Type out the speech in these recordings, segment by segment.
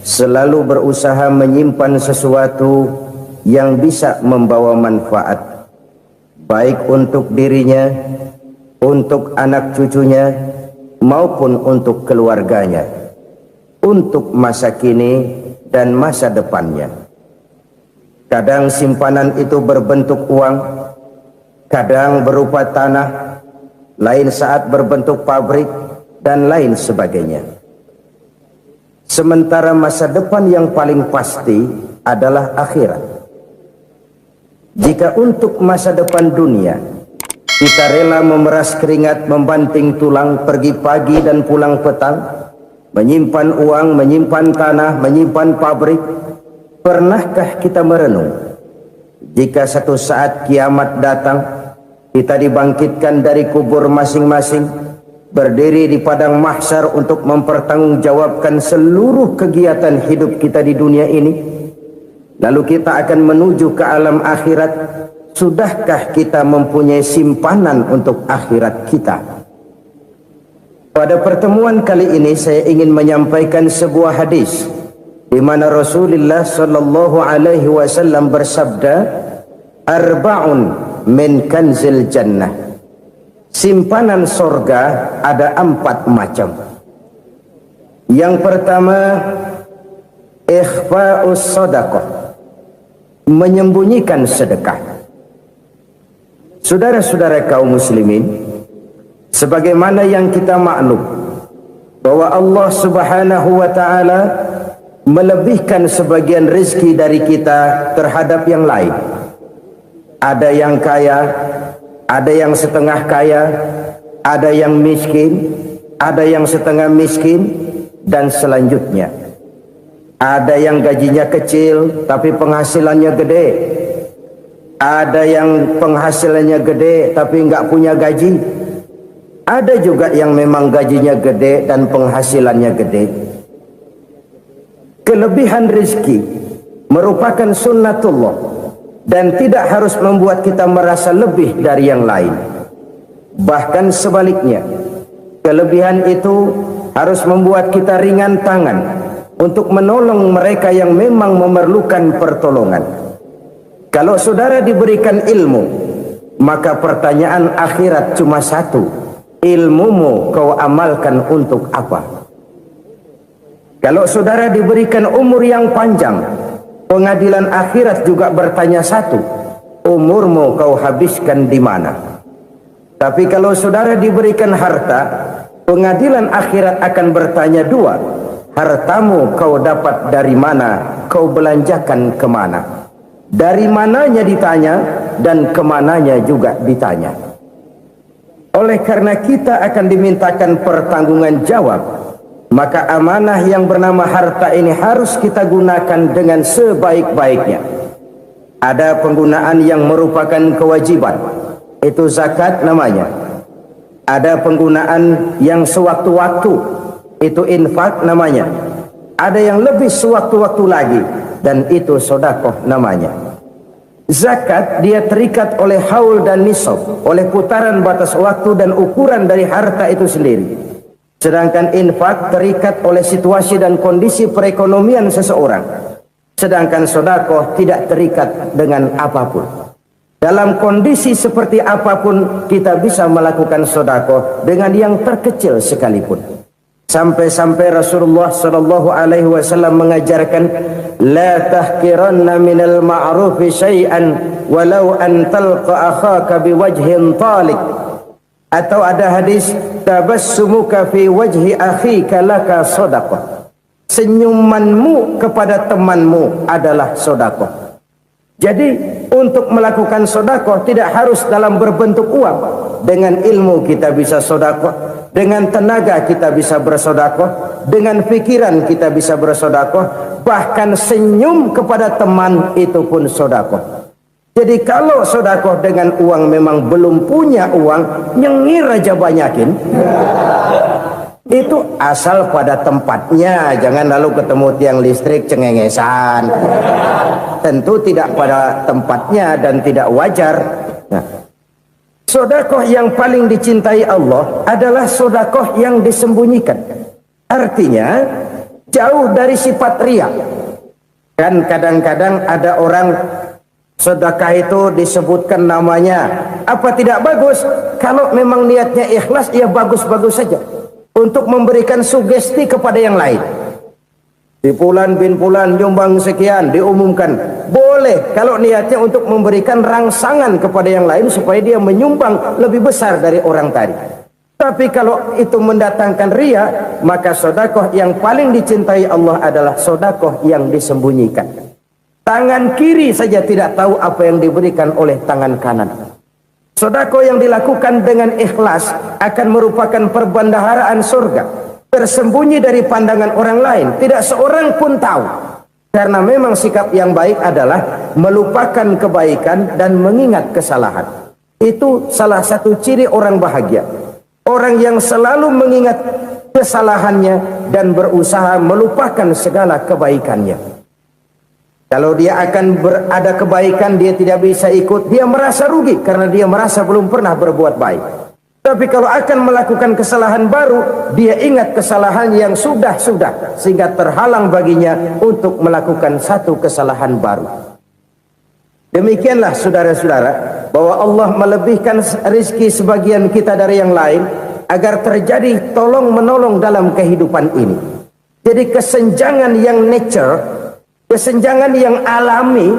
selalu berusaha menyimpan sesuatu yang bisa membawa manfaat, baik untuk dirinya, untuk anak cucunya, maupun untuk keluarganya, untuk masa kini dan masa depannya. Kadang simpanan itu berbentuk uang, kadang berupa tanah, lain saat berbentuk pabrik, dan lain sebagainya. Sementara masa depan yang paling pasti adalah akhirat. Jika untuk masa depan dunia kita rela memeras keringat, membanting tulang, pergi pagi dan pulang petang, menyimpan uang, menyimpan tanah, menyimpan pabrik, pernahkah kita merenung jika satu saat kiamat datang, kita dibangkitkan dari kubur masing-masing, berdiri di padang mahsyar untuk mempertanggungjawabkan seluruh kegiatan hidup kita di dunia ini, lalu kita akan menuju ke alam akhirat. Sudahkah kita mempunyai simpanan untuk akhirat kita? Pada pertemuan kali ini saya ingin menyampaikan sebuah hadis di mana Rasulullah sallallahu alaihi wasallam bersabda, arba'un min kanzil jannah. Simpanan sorga ada 4 macam. Yang pertama, ikhfa'us sadaqah, menyembunyikan sedekah. Saudara-saudara kaum muslimin, sebagaimana yang kita maklum bahwa Allah Subhanahu wa taala melebihkan sebagian rezeki dari kita terhadap yang lain. Ada yang kaya, ada yang setengah kaya, ada yang miskin, ada yang setengah miskin, dan selanjutnya. Ada yang gajinya kecil tapi penghasilannya gede. Ada yang penghasilannya gede tapi nggak punya gaji. Ada juga yang memang gajinya gede dan penghasilannya gede. Kelebihan rezeki merupakan sunnatullah dan tidak harus membuat kita merasa lebih dari yang lain. Bahkan sebaliknya, kelebihan itu harus membuat kita ringan tangan untuk menolong mereka yang memang memerlukan pertolongan. Kalau saudara diberikan ilmu, maka pertanyaan akhirat cuma satu: ilmumu kau amalkan untuk apa? Kalau saudara diberikan umur yang panjang, pengadilan akhirat juga bertanya satu: umurmu kau habiskan di mana? Tapi kalau saudara diberikan harta, pengadilan akhirat akan bertanya 2: hartamu kau dapat dari mana? Kau belanjakan kemana? Dari mananya ditanya dan kemananya juga ditanya. Oleh karena kita akan dimintakan pertanggungan jawab, maka amanah yang bernama harta ini harus kita gunakan dengan sebaik-baiknya. Ada penggunaan yang merupakan kewajiban, itu zakat namanya. Ada penggunaan yang sewaktu-waktu, itu infak namanya. Ada yang lebih sewaktu-waktu lagi, dan itu sedekah namanya. Zakat dia terikat oleh haul dan nisab, oleh putaran batas waktu dan ukuran dari harta itu sendiri. Sedangkan infak terikat oleh situasi dan kondisi perekonomian seseorang. Sedangkan sedekah tidak terikat dengan apapun. Dalam kondisi seperti apapun kita bisa melakukan sedekah dengan yang terkecil sekalipun. Sampai-sampai Rasulullah sallallahu alaihi wasallam mengajarkan, la tahqiranna minal ma'rufi syai'an walau an talqa akhaka biwajhin talik. Atau ada hadis, tabassumuka fi wajhi akhika laka shadaqah. Senyumanmu kepada temanmu adalah sedekah. Jadi untuk melakukan sedekah tidak harus dalam berbentuk uang. Dengan ilmu kita bisa sedekah, dengan tenaga kita bisa bersedekah, dengan pikiran kita bisa bersedekah, bahkan senyum kepada teman itu pun sedekah. Jadi kalau sedekah dengan uang memang belum punya uang, nyengir aja banyakin. Itu asal pada tempatnya, jangan lalu ketemu tiang listrik cengengesan. Tentu tidak pada tempatnya dan tidak wajar. Nah, sedekah yang paling dicintai Allah adalah sedekah yang disembunyikan. Artinya, jauh dari sifat riya. Kan kadang-kadang ada orang sedekah itu disebutkan namanya, apa tidak bagus? Kalau memang niatnya ikhlas, ya bagus-bagus saja untuk memberikan sugesti kepada yang lain. Di Fulan bin Fulan nyumbang sekian, diumumkan. Boleh kalau niatnya untuk memberikan rangsangan kepada yang lain supaya dia menyumbang lebih besar dari orang tadi. Tapi kalau itu mendatangkan riya, maka sedekah yang paling dicintai Allah adalah sedekah yang disembunyikan. Tangan kiri saja tidak tahu apa yang diberikan oleh tangan kanan. Sedekah yang dilakukan dengan ikhlas akan merupakan perbendaharaan surga, tersembunyi dari pandangan orang lain, tidak seorang pun tahu. Karena memang sikap yang baik adalah melupakan kebaikan dan mengingat kesalahan. Itu salah satu ciri orang bahagia. Orang yang selalu mengingat kesalahannya dan berusaha melupakan segala kebaikannya. Kalau dia akan ada kebaikan, dia tidak bisa ikut, dia merasa rugi karena dia merasa belum pernah berbuat baik. Tapi kalau akan melakukan kesalahan baru, dia ingat kesalahan yang sudah-sudah, sehingga terhalang baginya untuk melakukan satu kesalahan baru. Demikianlah saudara-saudara, bahwa Allah melebihkan rizki sebagian kita dari yang lain agar terjadi tolong-menolong dalam kehidupan ini. Jadi kesenjangan yang nature, kesenjangan yang alami,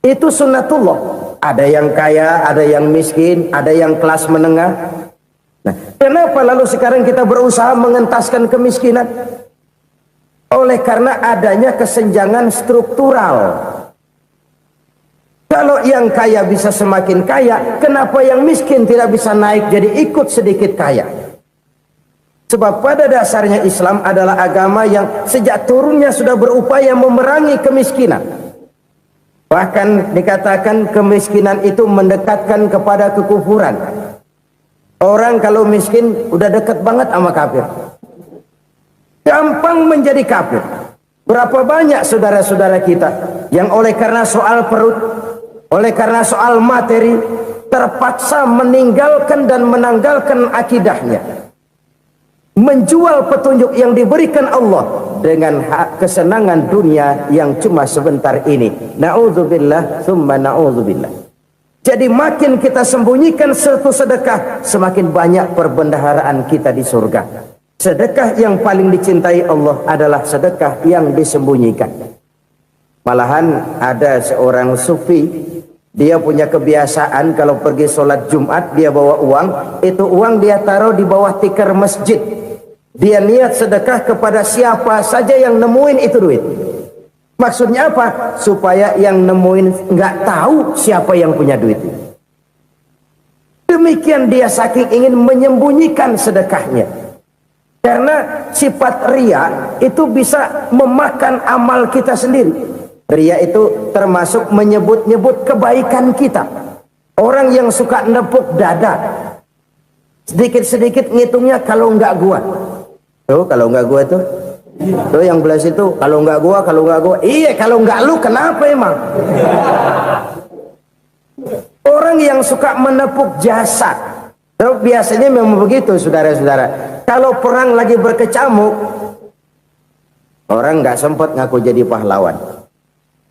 itu sunnatullah. Ada yang kaya, ada yang miskin, ada yang kelas menengah. Nah, kenapa lalu sekarang kita berusaha mengentaskan kemiskinan? Oleh karena adanya kesenjangan struktural. Kalau yang kaya bisa semakin kaya, kenapa yang miskin tidak bisa naik jadi ikut sedikit kaya? Sebab pada dasarnya Islam adalah agama yang sejak turunnya sudah berupaya memerangi kemiskinan. Bahkan dikatakan kemiskinan itu mendekatkan kepada kekufuran. Orang kalau miskin udah dekat banget sama kafir. Gampang menjadi kafir. Berapa banyak saudara-saudara kita yang oleh karena soal perut, oleh karena soal materi, terpaksa meninggalkan dan menanggalkan akidahnya, menjual petunjuk yang diberikan Allah dengan kesenangan dunia yang cuma sebentar ini. Na'udzubillah thumma na'udzubillah. Jadi makin kita sembunyikan satu sedekah, semakin banyak perbendaharaan kita di surga. Sedekah yang paling dicintai Allah adalah sedekah yang disembunyikan. Malahan ada seorang sufi, dia punya kebiasaan kalau pergi sholat Jumat dia bawa uang, itu uang dia taruh di bawah tikar masjid. Dia niat sedekah kepada siapa saja yang nemuin itu duit. Maksudnya apa? Supaya yang nemuin nggak tahu siapa yang punya duit. Demikian dia saking ingin menyembunyikan sedekahnya. Karena sifat riya itu bisa memakan amal kita sendiri. Riya itu termasuk menyebut-nyebut kebaikan kita. Orang yang suka nepuk dada, sedikit-sedikit ngitungnya kalau nggak gua. Tuh kalau nggak gua tuh yang belah situ, kalau nggak gua, kalau nggak gua. Iya, kalau nggak lu kenapa emang? Orang yang suka menepuk jasad, biasanya memang begitu saudara-saudara. Kalau perang lagi berkecamuk, orang nggak sempat ngaku jadi pahlawan.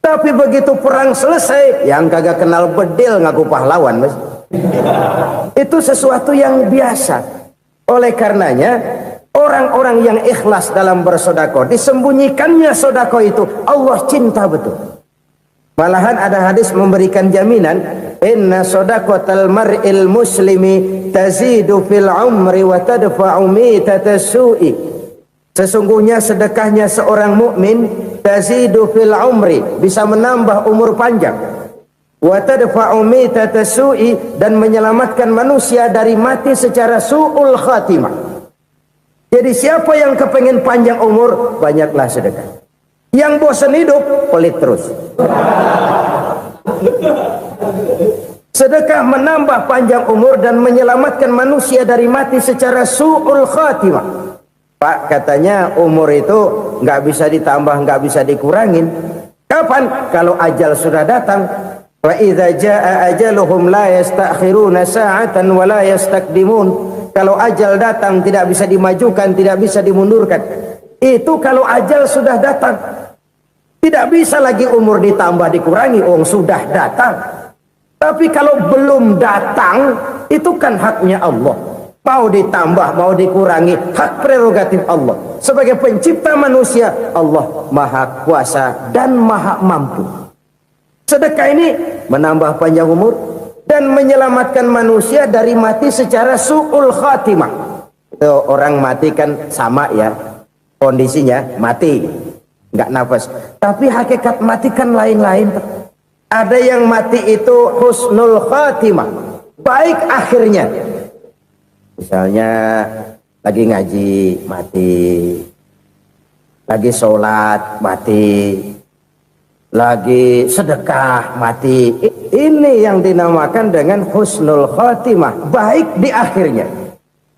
Tapi begitu perang selesai, yang kagak kenal bedil ngaku pahlawan, mas. Itu sesuatu yang biasa. Oleh karenanya, orang-orang yang ikhlas dalam bersedekah, disembunyikannya sedekah itu, Allah cinta betul. Malahan ada hadis memberikan jaminan, inna sedaqatal mar'il muslimi tazidu fil umri wa tadfa'u mitatas su'i. Sesungguhnya sedekahnya seorang mukmin tazidu fil umri, bisa menambah umur panjang, wa tadfa'u mitatas su'i, dan menyelamatkan manusia dari mati secara su'ul khatimah. Jadi siapa yang kepengen panjang umur, banyaklah sedekah. Yang bosan hidup, pelit terus. Sedekah menambah panjang umur dan menyelamatkan manusia dari mati secara su'ul khatimah. Pak, katanya umur itu nggak bisa ditambah, nggak bisa dikurangin. Kapan? Kalau ajal sudah datang. Wa idza jaa ajaluhum la yastakhiruna sa'atan wa la yastakdimun. Kalau ajal datang tidak bisa dimajukan, tidak bisa dimundurkan. Itu kalau ajal sudah datang. Tidak bisa lagi umur ditambah dikurangi, sudah datang. Tapi kalau belum datang, itu kan haknya Allah. Mau ditambah, mau dikurangi, hak prerogatif Allah. Sebagai pencipta manusia, Allah maha kuasa dan maha mampu. Sedekah ini menambah panjang umur dan menyelamatkan manusia dari mati secara su'ul khatimah. Itu orang mati kan sama ya, kondisinya mati, nggak nafas. Tapi hakikat mati kan lain-lain. Ada yang mati itu husnul khatimah, baik akhirnya. Misalnya lagi ngaji mati, lagi sholat mati, lagi sedekah mati. Ini yang dinamakan dengan husnul khatimah, baik di akhirnya.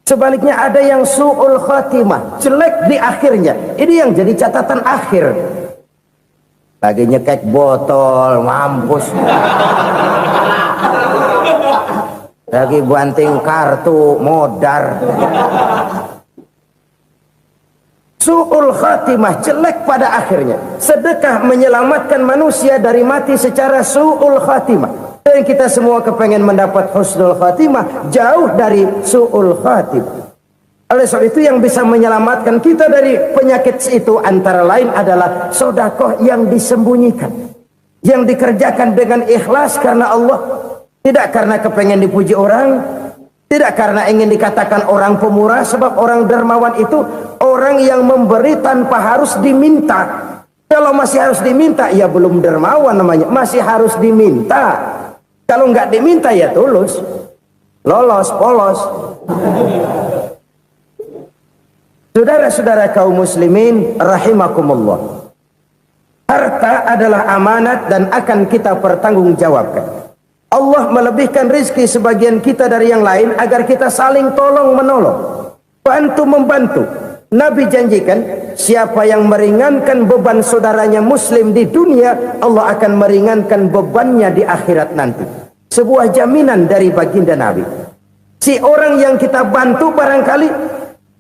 Sebaliknya ada yang su'ul khatimah, jelek di akhirnya. Ini yang jadi catatan akhir. Lagi nyekek botol, mampus. Lagi banting kartu, modar. Su'ul khatimah, jelek pada akhirnya. Sedekah menyelamatkan manusia dari mati secara su'ul khatimah. Dan kita semua kepengen mendapat husnul khatimah, jauh dari su'ul khatimah. Oleh sebab itu yang bisa menyelamatkan kita dari penyakit itu antara lain adalah sedekah yang disembunyikan, yang dikerjakan dengan ikhlas karena Allah, tidak karena kepengen dipuji orang, tidak karena ingin dikatakan orang pemurah. Sebab orang dermawan itu orang yang memberi tanpa harus diminta. Kalau masih harus diminta, ya belum dermawan namanya, masih harus diminta. Kalau nggak diminta ya tulus, lolos, polos. Saudara-saudara kaum muslimin rahimakumullah, harta adalah amanat dan akan kita pertanggungjawabkan. Allah melebihkan rizki sebagian kita dari yang lain agar kita saling tolong menolong, bantu membantu. Nabi janjikan siapa yang meringankan beban saudaranya muslim di dunia, Allah akan meringankan bebannya di akhirat nanti. Sebuah jaminan dari baginda Nabi. Si orang yang kita bantu barangkali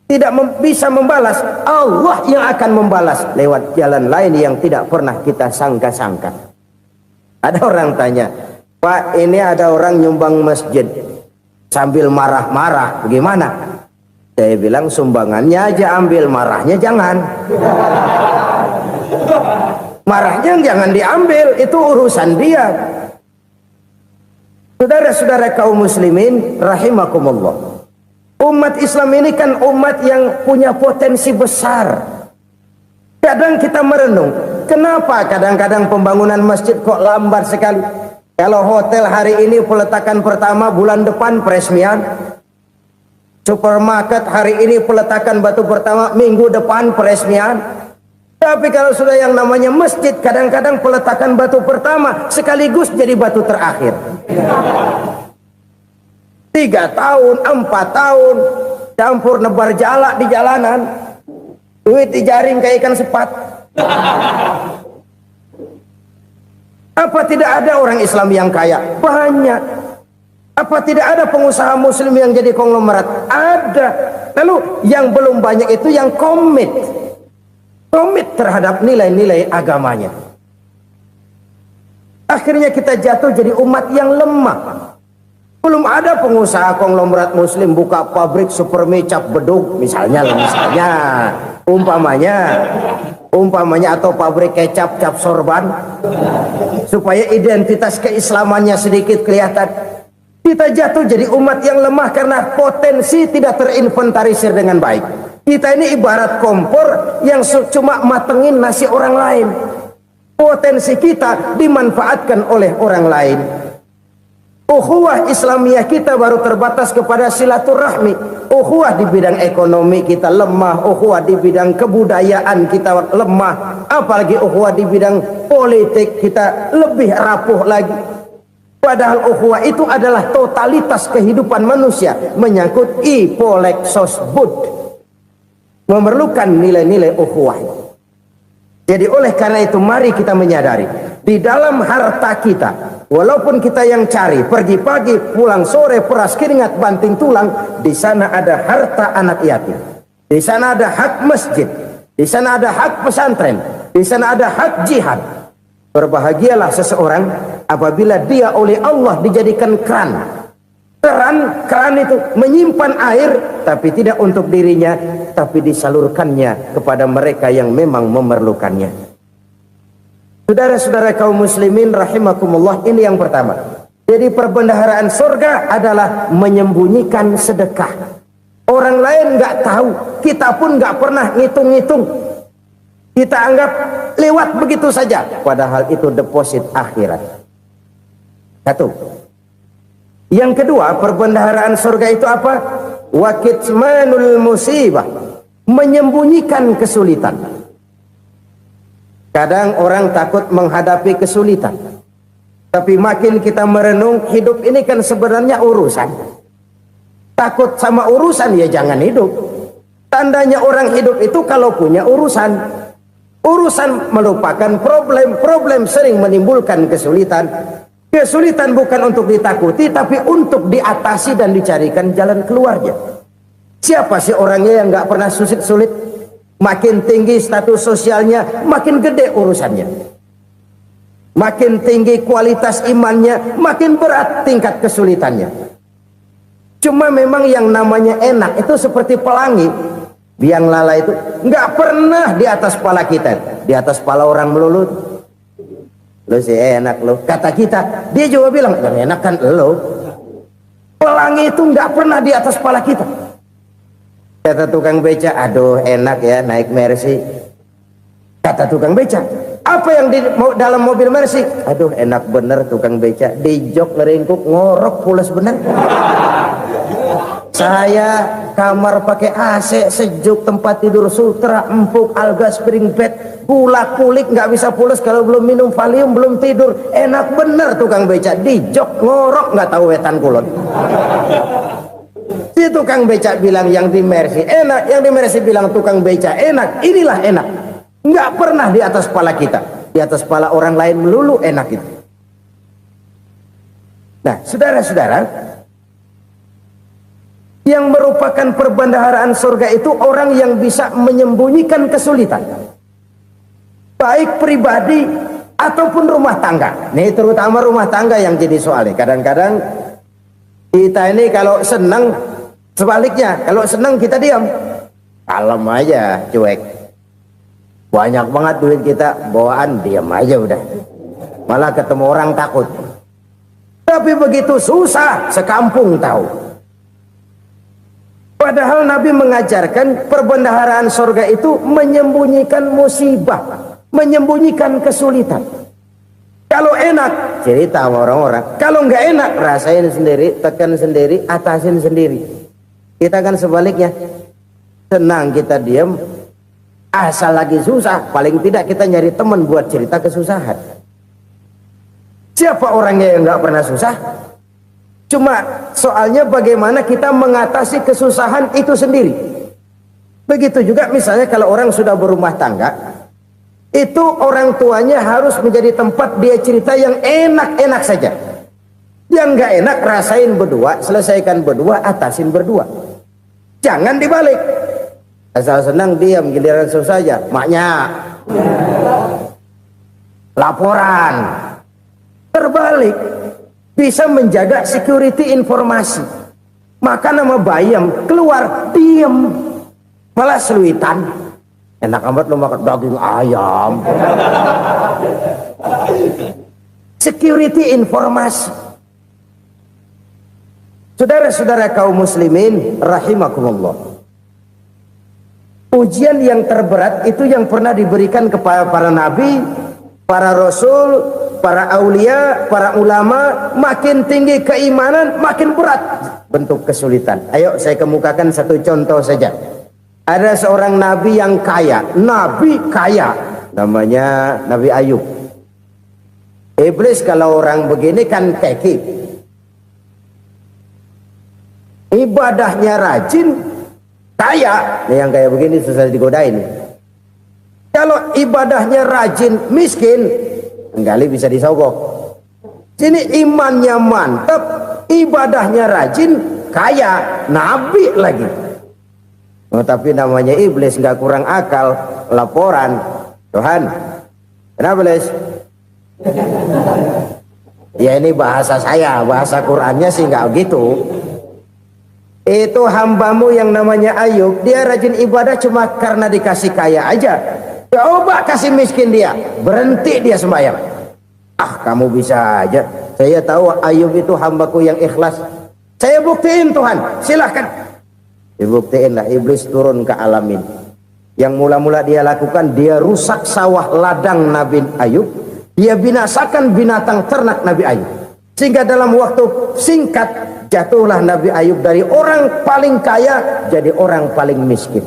tidak bisa membalas, Allah yang akan membalas lewat jalan lain yang tidak pernah kita sangka-sangka. Ada orang tanya, Pak, ini ada orang nyumbang masjid sambil marah-marah, bagaimana? Saya bilang sumbangannya aja ambil, marahnya jangan. Marahnya jangan diambil, itu urusan dia. Saudara-saudara kaum muslimin rahimakumullah, umat Islam ini kan umat yang punya potensi besar. Kadang kita merenung, kenapa kadang-kadang pembangunan masjid kok lambat sekali? Kalau hotel hari ini peletakan pertama, bulan depan peresmian. Supermarket hari ini peletakan batu pertama, minggu depan peresmian. Tapi kalau sudah yang namanya masjid, kadang-kadang peletakan batu pertama sekaligus jadi batu terakhir. 3 tahun, 4 tahun, campur nebar jalak di jalanan, duit dijaring kayak ikan sepat. Apa tidak ada orang Islam yang kaya? Banyak. Apa tidak ada pengusaha muslim yang jadi konglomerat? Ada. Lalu yang belum banyak itu yang komit terhadap nilai-nilai agamanya. Akhirnya kita jatuh jadi umat yang lemah. Belum ada pengusaha konglomerat muslim buka pabrik supermi cap beduk misalnya umpamanya atau pabrik kecap cap sorban supaya identitas keislamannya sedikit kelihatan. Kita jatuh jadi umat yang lemah karena potensi tidak terinventarisir dengan baik. Kita ini ibarat kompor yang cuma matengin nasi orang lain. Potensi kita dimanfaatkan oleh orang lain. Ukhuwah Islamiyah kita baru terbatas kepada silaturahmi. Ukhuwah di bidang ekonomi kita lemah, ukhuwah di bidang kebudayaan kita lemah, apalagi ukhuwah di bidang politik kita lebih rapuh lagi. Padahal ukhuwah itu adalah totalitas kehidupan manusia, menyangkut ipolek sosbud, memerlukan nilai-nilai ukhuwah. Jadi oleh karena itu mari kita menyadari di dalam harta kita, walaupun kita yang cari, pergi pagi, pulang sore, peras keringat, banting tulang, di sana ada harta anak yatim, di sana ada hak masjid, Di sana ada hak pesantren, di sana ada hak jihad. Berbahagialah seseorang apabila dia oleh Allah dijadikan keran. Keran itu menyimpan air, tapi tidak untuk dirinya, tapi disalurkannya kepada mereka yang memang memerlukannya. Saudara-saudara kaum muslimin rahimakumullah, ini yang pertama. Jadi perbendaharaan surga adalah menyembunyikan sedekah. Orang lain nggak tahu, kita pun nggak pernah ngitung-ngitung. Kita anggap lewat begitu saja, padahal itu deposit akhirat. Satu. Yang kedua, perbendaharaan surga itu apa? Wa kitmanul musibah, menyembunyikan kesulitan. Kadang orang takut menghadapi kesulitan, tapi makin kita merenung, hidup ini kan sebenarnya urusan. Takut sama urusan, ya jangan hidup. Tandanya orang hidup itu kalau punya urusan. Urusan melupakan problem. Problem sering menimbulkan kesulitan. Kesulitan bukan untuk ditakuti, tapi untuk diatasi dan dicarikan jalan keluarnya. Siapa sih orangnya yang nggak pernah sulit-sulit? Makin tinggi status sosialnya, makin gede urusannya. Makin tinggi kualitas imannya, makin berat tingkat kesulitannya. Cuma memang yang namanya enak itu seperti pelangi. Biang lala itu nggak pernah di atas kepala kita, di atas kepala orang melulu. Lo sih enak lo, kata kita. Dia juga bilang yang enak kan lo. Pelangi itu nggak pernah di atas kepala kita. Kata tukang beca, aduh enak ya naik Mercy. Kata tukang beca, apa yang di dalam mobil Mercy? Aduh enak bener tukang beca, di jok ngeringkuk ngorok pulas bener. Saya kamar pakai AC sejuk, tempat tidur sutra empuk, alga spring bed, kulak kulik nggak bisa pulas kalau belum minum Valium, belum tidur. Enak bener tukang beca, di jok ngorok nggak tahu wetan kulon. Si tukang beca bilang yang di Mercy enak, yang di Mercy bilang tukang beca enak. Inilah enak, nggak pernah di atas kepala kita, di atas kepala orang lain melulu enak itu. Nah saudara-saudara, yang merupakan perbendaharaan surga itu orang yang bisa menyembunyikan kesulitan, baik pribadi ataupun rumah tangga. Nih terutama rumah tangga yang jadi soalnya. Kadang-kadang kita ini kalau senang, sebaliknya kalau senang kita diam, kalem aja, cuek. Banyak banget duit kita bawaan, diam aja udah. Malah ketemu orang takut. Tapi begitu susah, sekampung tahu. Padahal Nabi mengajarkan perbendaharaan surga itu menyembunyikan musibah, menyembunyikan kesulitan. Kalau enak, cerita sama orang-orang. Kalau nggak enak, rasain sendiri, tekan sendiri, atasin sendiri. Kita kan sebaliknya. Senang kita diam, asal lagi susah, paling tidak kita nyari teman buat cerita kesusahan. Siapa orangnya yang nggak pernah susah? Cuma soalnya bagaimana kita mengatasi kesusahan itu sendiri. Begitu juga misalnya kalau orang sudah berumah tangga, itu orang tuanya harus menjadi tempat dia cerita yang enak-enak saja. Yang nggak enak rasain berdua, selesaikan berdua, atasin berdua. Jangan dibalik. Asal senang diam, giliran susah aja. Maknya laporan. Terbalik. Bisa menjaga security informasi. Maka nama bayam keluar diem, malah seluitan. Enak amat lo makan daging ayam. Security informasi. Saudara-saudara kaum muslimin rahimakumullah, ujian yang terberat itu yang pernah diberikan kepada para nabi, para rasul, para aulia, para ulama. Makin tinggi keimanan, makin berat bentuk kesulitan. Ayo saya kemukakan satu contoh saja. Ada seorang nabi yang kaya, nabi kaya, namanya Nabi Ayub. Iblis kalau orang begini kan keki, ibadahnya rajin, kaya. Nih yang kayak begini susah digodain. Kalau ibadahnya rajin, miskin, kali bisa disogok. Sini imannya mantap, ibadahnya rajin, kaya, nabi lagi. Tapi namanya iblis, nggak kurang akal. Laporan, Tuhan, kenapa Les? Ya ini bahasa saya, bahasa Qurannya sih nggak gitu. Itu hambamu yang namanya Ayub, dia rajin ibadah cuma karena dikasih kaya aja. Coba kasih miskin dia, berhenti dia sembahyang. Ah, kamu bisa aja. Saya tahu Ayub itu hambaku yang ikhlas. Saya buktiin Tuhan, silahkan. Dibuktiin lah, iblis turun ke alamin. Yang mula-mula dia lakukan, dia rusak sawah ladang Nabi Ayub. Dia binasakan binatang ternak Nabi Ayub. Sehingga dalam waktu singkat, jatuhlah Nabi Ayub dari orang paling kaya jadi orang paling miskin.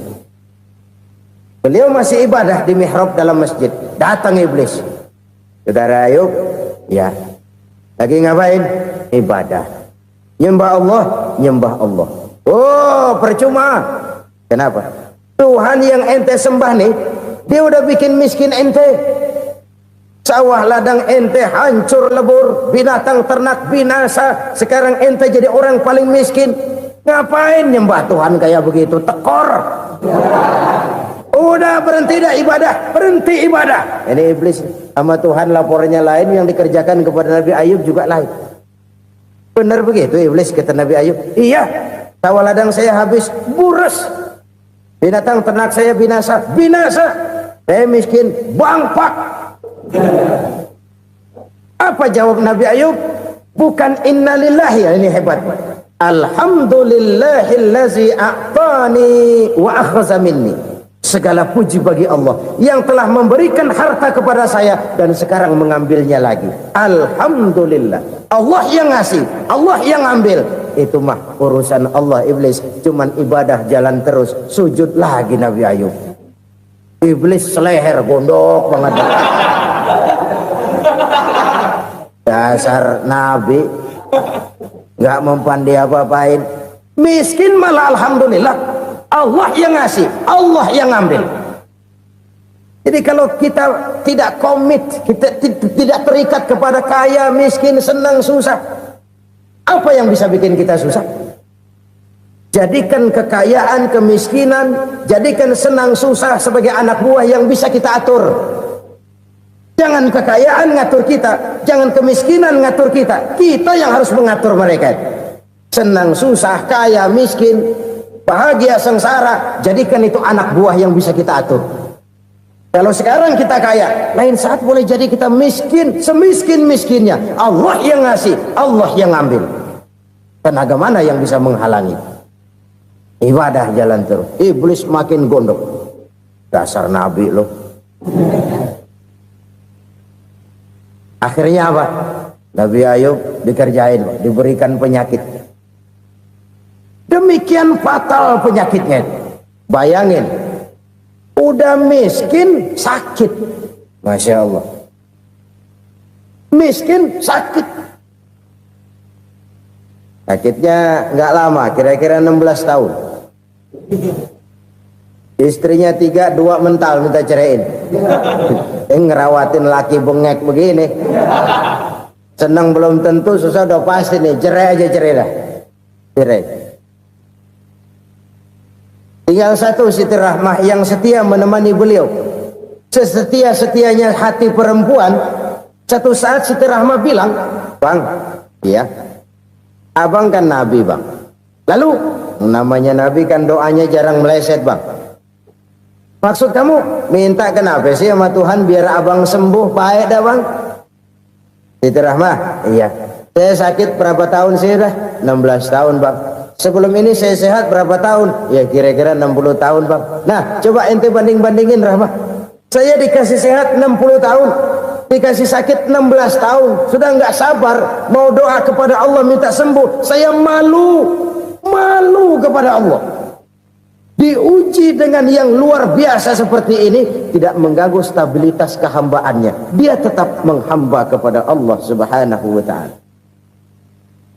Beliau masih ibadah di mihrab dalam masjid. Datang iblis. Saudara Ayub, ya, lagi ngapain? Ibadah. Nyembah Allah, nyembah Allah. Oh, percuma. Kenapa? Tuhan yang ente sembah nih, dia udah bikin miskin ente. Sawah ladang ente hancur lebur, binatang ternak binasa. Sekarang ente jadi orang paling miskin. Ngapain nyembah Tuhan kayak begitu? Tekor. Udah berhenti dah ibadah, berhenti ibadah. Ini iblis sama Tuhan laporannya lain, yang dikerjakan kepada Nabi Ayub juga lain. Benar begitu iblis, kata Nabi Ayub. Iya, sawah ladang saya habis, buras. Binatang ternak saya binasa, binasa. Saya miskin, bangpak. Apa jawab Nabi Ayub? Bukan innalillahi, ya, ini hebat. Alhamdulillahillazi a'tani wa akhza minni. Segala puji bagi Allah yang telah memberikan harta kepada saya dan sekarang mengambilnya lagi. Alhamdulillah. Allah yang ngasih, Allah yang ambil. Itu mah urusan Allah. Iblis cuman ibadah jalan terus, sujud lagi Nabi Ayub. Iblis seleher gondok banget. Dasar Nabi nggak mempan dia apa-apain. Miskin malah alhamdulillah. Allah yang ngasih, Allah yang ambil. Jadi kalau kita tidak komit, kita tidak terikat kepada kaya, miskin, senang, susah, apa yang bisa bikin kita susah? Jadikan kekayaan, kemiskinan, jadikan senang, susah sebagai anak buah yang bisa kita atur. Jangan kekayaan ngatur kita, jangan kemiskinan ngatur kita. Kita yang harus mengatur mereka. Senang, susah, kaya, miskin, bahagia, sengsara, jadikan itu anak buah yang bisa kita atur. Kalau sekarang kita kaya, lain saat boleh jadi kita miskin, semiskin-miskinnya. Allah yang ngasih, Allah yang ambil. Tenaga mana yang bisa menghalangi? Ibadah jalan terus. Iblis makin gondok. Dasar Nabi loh. Akhirnya apa? Nabi Ayub dikerjain, diberikan penyakit. Demikian fatal penyakitnya. Bayangin, udah miskin sakit. Masya Allah. Miskin sakit. Sakitnya nggak lama, kira-kira 16 tahun. Istrinya 3, 2 mental minta ceraiin. Ngerawatin laki bengek begini. Senang belum tentu, susah udah pasti nih. Cerai aja, cerai dah. Cerai. Tinggal satu Siti Rahmah yang setia menemani beliau. Sesetia-setianya hati perempuan. Satu saat Siti Rahmah bilang, "Bang, iya, abang kan Nabi, Bang. Lalu, namanya Nabi kan doanya jarang meleset, Bang. Maksud kamu minta kenapa sih sama Tuhan biar abang sembuh, baik dah, Bang?" Siti Rahmah, iya. Saya sakit berapa tahun sih dah? 16 tahun, Bang. Sebelum ini saya sehat berapa tahun? Ya kira-kira 60 tahun, Bang. Nah, coba ente banding-bandingin, Rahmah. Saya dikasih sehat 60 tahun, dikasih sakit 16 tahun. Sudah nggak sabar mau doa kepada Allah minta sembuh. Saya malu kepada Allah. Diuji dengan yang luar biasa seperti ini, tidak mengganggu stabilitas kehambaannya. Dia tetap menghamba kepada Allah Subhanahu wa ta'ala.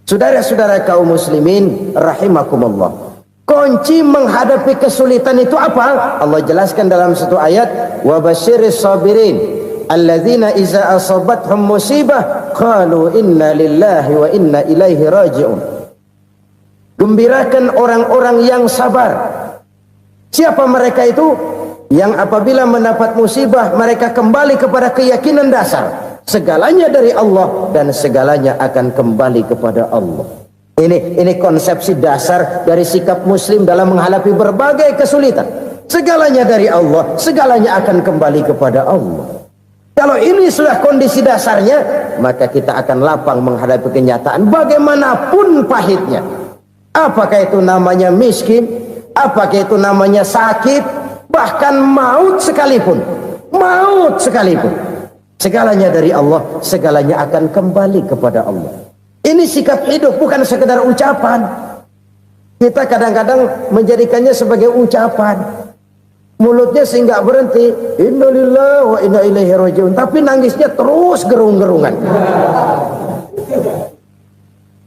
Saudara-saudara kaum muslimin rahimakumullah. Kunci menghadapi kesulitan itu apa? Allah jelaskan dalam satu ayat, wa basyiris sabirin alladzina iza asabathum musibah qalu inna lillahi wa inna ilaihi raji'un. Gembirakan orang-orang yang sabar Siapa mereka itu? Yang apabila mendapat musibah mereka kembali kepada keyakinan dasar segalanya dari Allah dan segalanya akan kembali kepada Allah. Ini konsepsi dasar dari sikap muslim dalam menghadapi berbagai kesulitan. Segalanya dari Allah, segalanya akan kembali kepada Allah. Kalau ini sudah kondisi dasarnya, maka kita akan lapang menghadapi kenyataan bagaimanapun pahitnya. Apakah itu namanya miskin, apakah itu namanya sakit, bahkan maut sekalipun. Maut sekalipun. Segalanya dari Allah, segalanya akan kembali kepada Allah. Ini sikap hidup, bukan sekedar ucapan. Kita kadang-kadang menjadikannya sebagai ucapan. Mulutnya sehingga berhenti, innalillahi wa inna ilaihi rajiun, tapi nangisnya terus gerung-gerungan.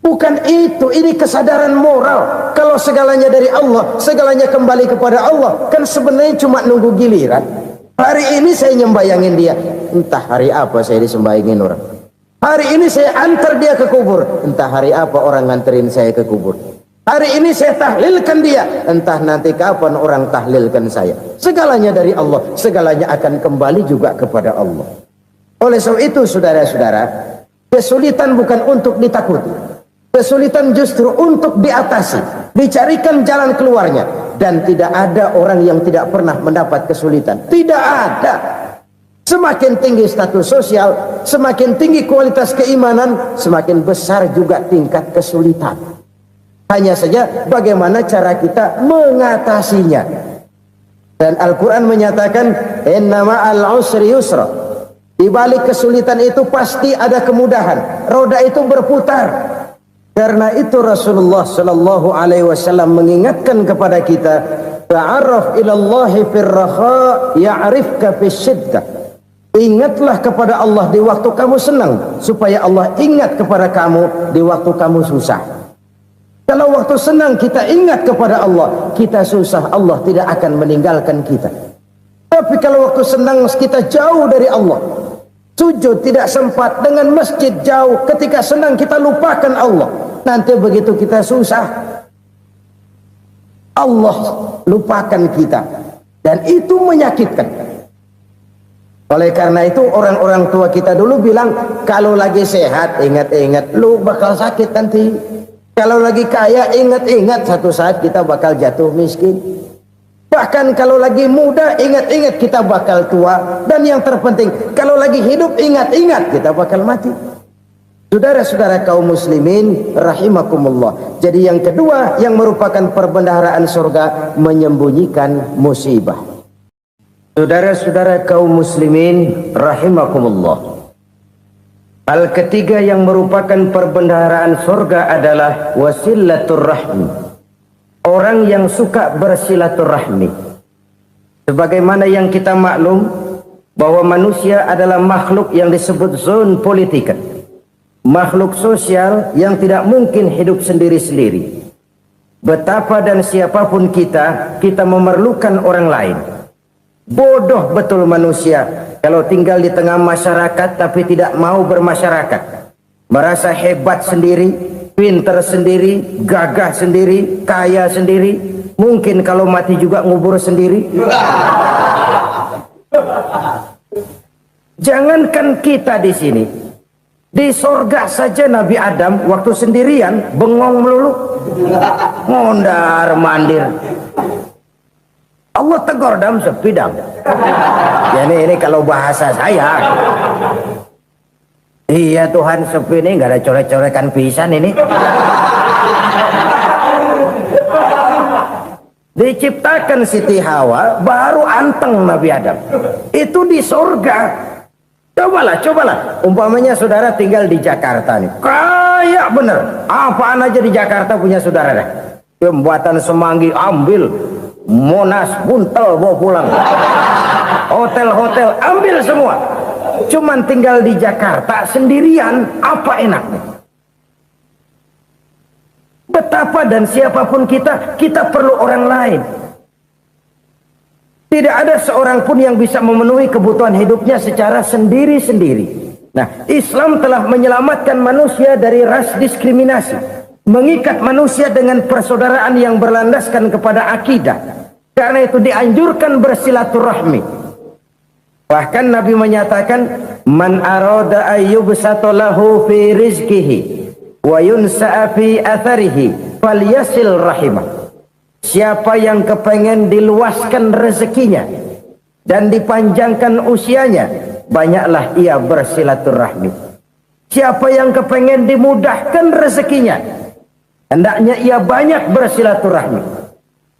Bukan itu, ini kesadaran moral. Kalau segalanya dari Allah, segalanya kembali kepada Allah, kan sebenarnya cuma nunggu giliran. Hari ini saya nyembayangin dia, entah hari apa saya disembayangin orang. Hari ini saya antar dia ke kubur, entah hari apa orang nganterin saya ke kubur. Hari ini saya tahlilkan dia, entah nanti kapan orang tahlilkan saya. Segalanya dari Allah, segalanya akan kembali juga kepada Allah. Oleh sebab itu saudara-saudara, kesulitan bukan untuk ditakuti. Kesulitan justru untuk diatasi, dicarikan jalan keluarnya. Dan tidak ada orang yang tidak pernah mendapat kesulitan. Tidak ada. Semakin tinggi status sosial, semakin tinggi kualitas keimanan, semakin besar juga tingkat kesulitan. Hanya saja bagaimana cara kita mengatasinya. Dan Al-Quran menyatakan, inna ma'al usri yusra. Di balik kesulitan itu pasti ada kemudahan. Roda itu berputar. Karena itu Rasulullah sallallahu alaihi wasallam mengingatkan kepada kita, ta'arraf ilallahi fir raha ya'rifka fis syiddah. Ingatlah kepada Allah di waktu kamu senang, supaya Allah ingat kepada kamu di waktu kamu susah. Kalau waktu senang kita ingat kepada Allah, kita susah, Allah tidak akan meninggalkan kita. Tapi kalau waktu senang kita jauh dari Allah, sujud tidak sempat, dengan masjid jauh, ketika senang kita lupakan Allah. Nanti begitu kita susah, Allah lupakan kita. Dan itu menyakitkan. Oleh karena itu orang-orang tua kita dulu bilang, kalau lagi sehat ingat-ingat lu bakal sakit nanti. Kalau lagi kaya ingat-ingat satu saat kita bakal jatuh miskin. Bahkan kalau lagi muda ingat-ingat kita bakal tua. Dan yang terpenting, kalau lagi hidup ingat-ingat kita bakal mati. Saudara-saudara kaum muslimin rahimakumullah. Jadi yang kedua yang merupakan perbendaharaan surga, menyembunyikan musibah. Saudara-saudara kaum muslimin rahimakumullah. Hal ketiga yang merupakan perbendaharaan surga adalah wasilatur rahmi. Orang yang suka bersilaturahmi. Sebagaimana yang kita maklum bahwa manusia adalah makhluk yang disebut zon politika. Makhluk sosial yang tidak mungkin hidup sendiri-sendiri. Betapa dan siapapun kita memerlukan orang lain. Bodoh betul manusia kalau tinggal di tengah masyarakat tapi tidak mau bermasyarakat. Merasa hebat sendiri, pintar sendiri, gagah sendiri, kaya sendiri. Mungkin kalau mati juga ngubur sendiri. Jangankan kita di sini, di sorga saja Nabi Adam waktu sendirian bengong melulu, ngondar mandir. Allah tegur dalam sepidang. Ya ini kalau bahasa saya. Iya Tuhan, sepi ini nggak ada coret-coretan pisan ini. Diciptakan Siti Hawa baru anteng Nabi Adam. Itu di sorga. Cobalah. Umpamanya saudara tinggal di Jakarta nih. Kayak bener. Apaan aja di Jakarta punya saudara dah. Jembatan Semanggi ambil. Monas, Buntel bawa pulang. Hotel-hotel ambil semua. Cuman tinggal di Jakarta sendirian, apa enaknya? Betapa dan siapapun kita perlu orang lain. Tidak ada seorang pun yang bisa memenuhi kebutuhan hidupnya secara sendiri-sendiri. Nah, Islam telah menyelamatkan manusia dari ras diskriminasi. Mengikat manusia dengan persaudaraan yang berlandaskan kepada akidah. Karena itu dianjurkan bersilaturahmi. Bahkan Nabi menyatakan, man arada ayyubsata lahu fi rizqihi wa yunsa'a fi atharihi falyasil rahimah. Siapa yang kepengen diluaskan rezekinya dan dipanjangkan usianya, banyaklah ia bersilaturahmi. Siapa yang kepengen dimudahkan rezekinya, hendaknya ia banyak bersilaturahmi.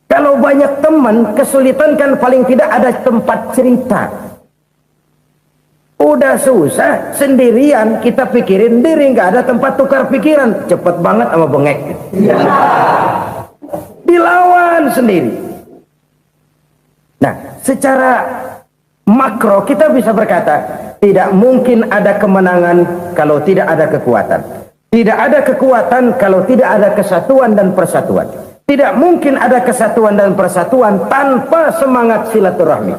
Kalau banyak teman, kesulitan kan paling tidak ada tempat cerita. Udah susah, sendirian kita pikirin diri, nggak ada tempat tukar pikiran. Cepet banget sama bengek. Dilawan sendiri. Nah, secara makro kita bisa berkata, tidak mungkin ada kemenangan kalau tidak ada kekuatan. Tidak ada kekuatan kalau tidak ada kesatuan dan persatuan. Tidak mungkin ada kesatuan dan persatuan tanpa semangat silaturahmi.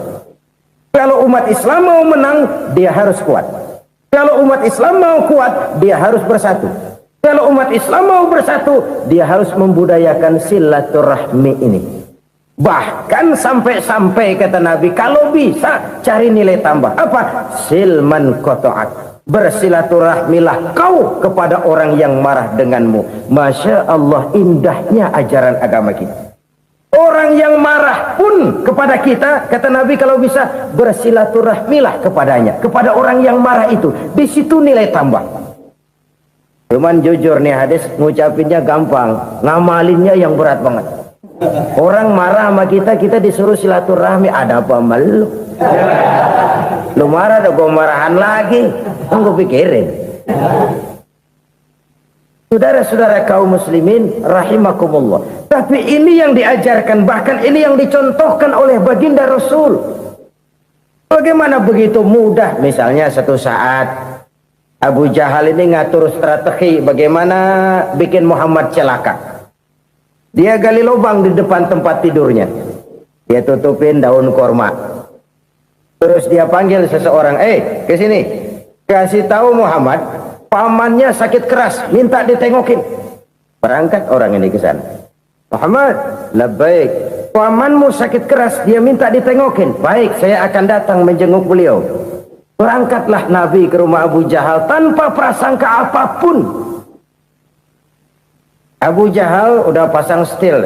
Kalau umat Islam mau menang, dia harus kuat. Kalau umat Islam mau kuat, dia harus bersatu. Kalau umat Islam mau bersatu, dia harus membudayakan silaturahmi ini. Bahkan sampai-sampai kata Nabi, kalau bisa cari nilai tambah. Apa? Silman qata'ak. Bersilaturahmilah kau kepada orang yang marah denganmu. Masya Allah, indahnya ajaran agama kita. Orang yang marah pun kepada kita, kata Nabi, kalau bisa bersilaturahmilah kepadanya, kepada orang yang marah itu. Di situ nilai tambah. Cuman jujur nih hadis, ngucapinnya gampang, ngamalinnya yang berat banget. Orang marah sama kita, kita disuruh silaturahmi. Ada apa sama lu? Lu marah, ada gue marahan lagi. Tunggu pikirin. Saudara-saudara kaum muslimin rahimakumullah. Tapi ini yang diajarkan, bahkan ini yang dicontohkan oleh baginda Rasul. Bagaimana begitu mudah, misalnya satu saat Abu Jahal ini ngatur strategi bagaimana bikin Muhammad celaka. Dia gali lubang di depan tempat tidurnya. Dia tutupin daun korma. Terus dia panggil seseorang, ke sini. Kasih tahu Muhammad, pamannya sakit keras, minta ditengokin. Berangkat orang ini ke sana. Muhammad, labbaik. Pamanmu sakit keras, dia minta ditengokin. Baik, saya akan datang menjenguk beliau. Berangkatlah Nabi ke rumah Abu Jahal tanpa prasangka apapun. Abu Jahal udah pasang setil,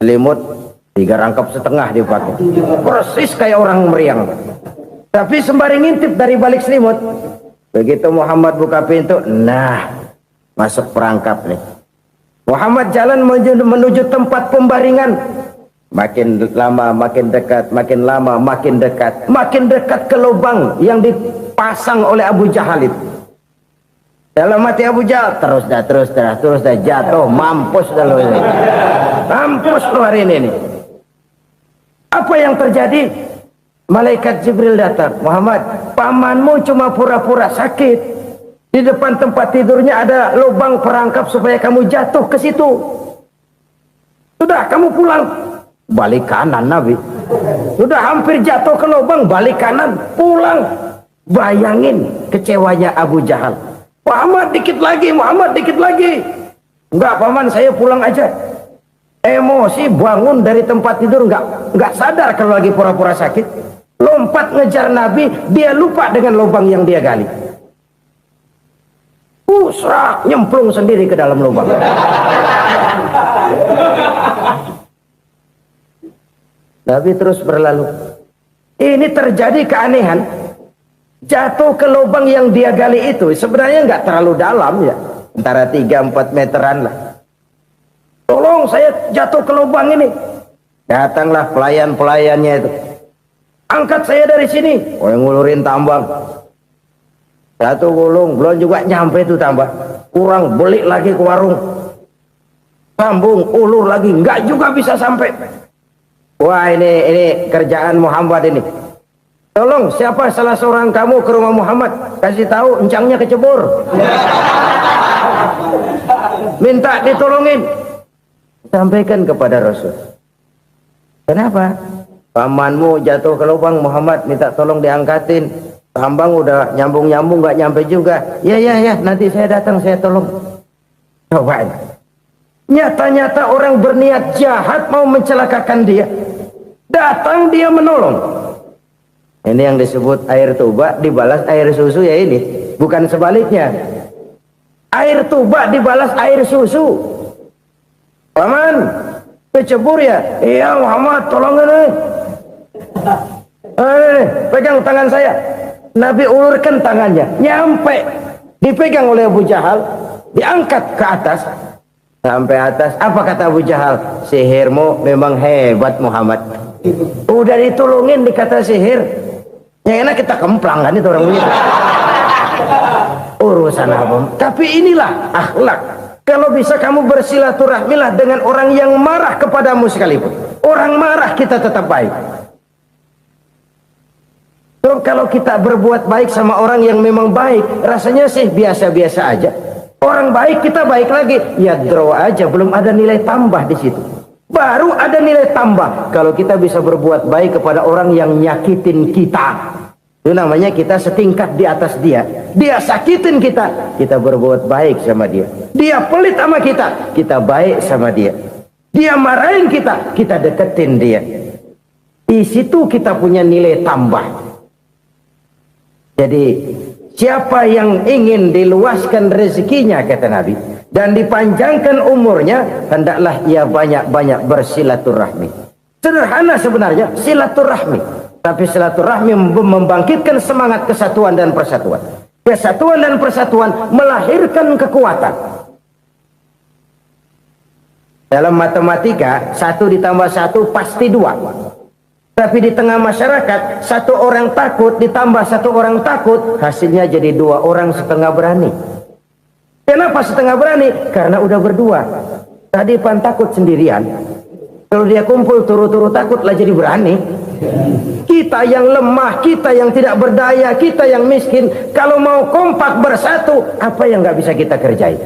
selimut 3 rangkap setengah dipakai, persis kayak orang meriang. Tapi sembari ngintip dari balik selimut. Begitu Muhammad buka pintu, nah masuk perangkap nih. Muhammad jalan menuju tempat pembaringan. Makin lama makin dekat, makin lama makin dekat, makin dekat ke lubang yang dipasang oleh Abu Jahal itu. Dalam hati Abu Jahal, terus dah jatuh, mampus dah lo ini. Mampus lo hari ini nih. Apa yang terjadi? Malaikat Jibril datang. Muhammad, pamanmu cuma pura-pura sakit. Di depan tempat tidurnya ada lubang perangkap supaya kamu jatuh ke situ. Sudah, kamu pulang. Balik kanan Nabi. Sudah hampir jatuh ke lubang, balik kanan, pulang. Bayangin kecewanya Abu Jahal. Muhammad dikit lagi, Muhammad dikit lagi. Enggak paman, saya pulang aja. Emosi bangun dari tempat tidur, enggak sadar kalau lagi pura-pura sakit. Lompat ngejar Nabi, dia lupa dengan lubang yang dia gali. Serak, nyemplung sendiri ke dalam lubang. Nabi terus berlalu. Ini terjadi keanehan. Jatuh ke lubang yang dia gali itu sebenarnya nggak terlalu dalam ya, antara 3-4 meteran lah. Tolong saya jatuh ke lubang ini. Datanglah pelayan-pelayannya itu. Angkat saya dari sini. Oh, yang ngulurin tambang. Satu gulung, belum juga nyampe itu tambah. Kurang, beli lagi ke warung. Sambung, ulur lagi, nggak juga bisa sampai. Wah, ini kerjaan Muhammad ini. Tolong, siapa salah seorang kamu ke rumah Muhammad, kasih tahu encangnya kecebur. Minta ditolongin. Sampaikan kepada Rasul. Kenapa? Pamanmu jatuh ke lubang, Muhammad minta tolong diangkatin. Tambang udah nyambung-nyambung nggak nyampe juga. Ya, nanti saya datang, saya tolong. Coba. Nyata-nyata orang berniat jahat mau mencelakakan dia. Datang dia menolong. Ini yang disebut air tuba dibalas air susu ya ini. Bukan sebaliknya. Air tuba dibalas air susu. Paman, kecebur ya? Iya Muhammad, tolong ini. Pegang tangan saya. Nabi ulurkan tangannya. Nyampe. Dipegang oleh Abu Jahal. Diangkat ke atas. Sampai atas. Apa kata Abu Jahal? Sihirmu memang hebat Muhammad. Udah ditolongin dikata sihir. Yang enak kita kemplang kan itu orang begitu. Urusan apa? Tapi inilah akhlak. Kalau bisa kamu bersilaturahmilah dengan orang yang marah kepadamu sekalipun. Orang marah kita tetap baik. Kalau kita berbuat baik sama orang yang memang baik, rasanya sih biasa-biasa aja. Orang baik kita baik lagi, ya draw aja, belum ada nilai tambah di situ. Baru ada nilai tambah kalau kita bisa berbuat baik kepada orang yang nyakitin kita. Itu namanya kita setingkat di atas dia. Dia sakitin kita, kita berbuat baik sama dia. Dia pelit sama kita, kita baik sama dia. Dia marahin kita, kita deketin dia. Di situ kita punya nilai tambah. Jadi siapa yang ingin diluaskan rezekinya kata Nabi dan dipanjangkan umurnya, hendaklah ia banyak-banyak bersilaturahmi. Sederhana sebenarnya silaturahmi. Tapi silaturahmi membangkitkan semangat kesatuan dan persatuan. Kesatuan dan persatuan melahirkan kekuatan. Dalam matematika, 1 ditambah 1 pasti 2. Tapi di tengah masyarakat, 1 orang takut ditambah 1 orang takut, hasilnya jadi 2 orang setengah berani. Kenapa setengah berani? Karena udah berdua. Tadi pan takut sendirian. Kalau dia kumpul turu-turu takutlah jadi berani. Kita yang lemah, kita yang tidak berdaya, kita yang miskin, kalau mau kompak bersatu, apa yang nggak bisa kita kerjain?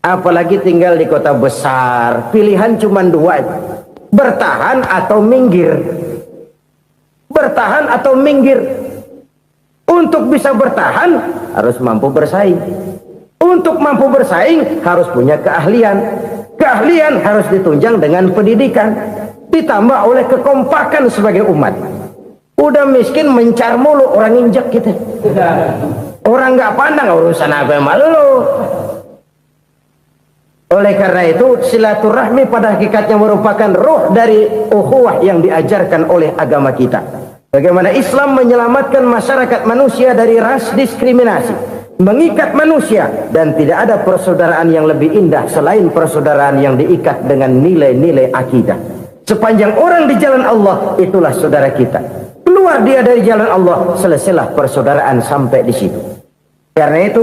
Apalagi tinggal di kota besar, pilihan cuma 2, bertahan atau minggir. Bertahan atau minggir. Untuk bisa bertahan harus mampu bersaing. Untuk mampu bersaing harus punya keahlian. Keahlian harus ditunjang dengan pendidikan, ditambah oleh kekompakan sebagai umat. Udah miskin mencar mulu, orang injak kita. Orang nggak pandang urusan apa malu. Oleh karena itu silaturahmi pada hakikatnya merupakan ruh dari ukhuwah yang diajarkan oleh agama kita. Bagaimana Islam menyelamatkan masyarakat manusia dari ras diskriminasi, mengikat manusia, dan tidak ada persaudaraan yang lebih indah selain persaudaraan yang diikat dengan nilai-nilai akidah. Sepanjang orang di jalan Allah, itulah saudara kita. Keluar dia dari jalan Allah, selesailah persaudaraan sampai di situ. Karena itu,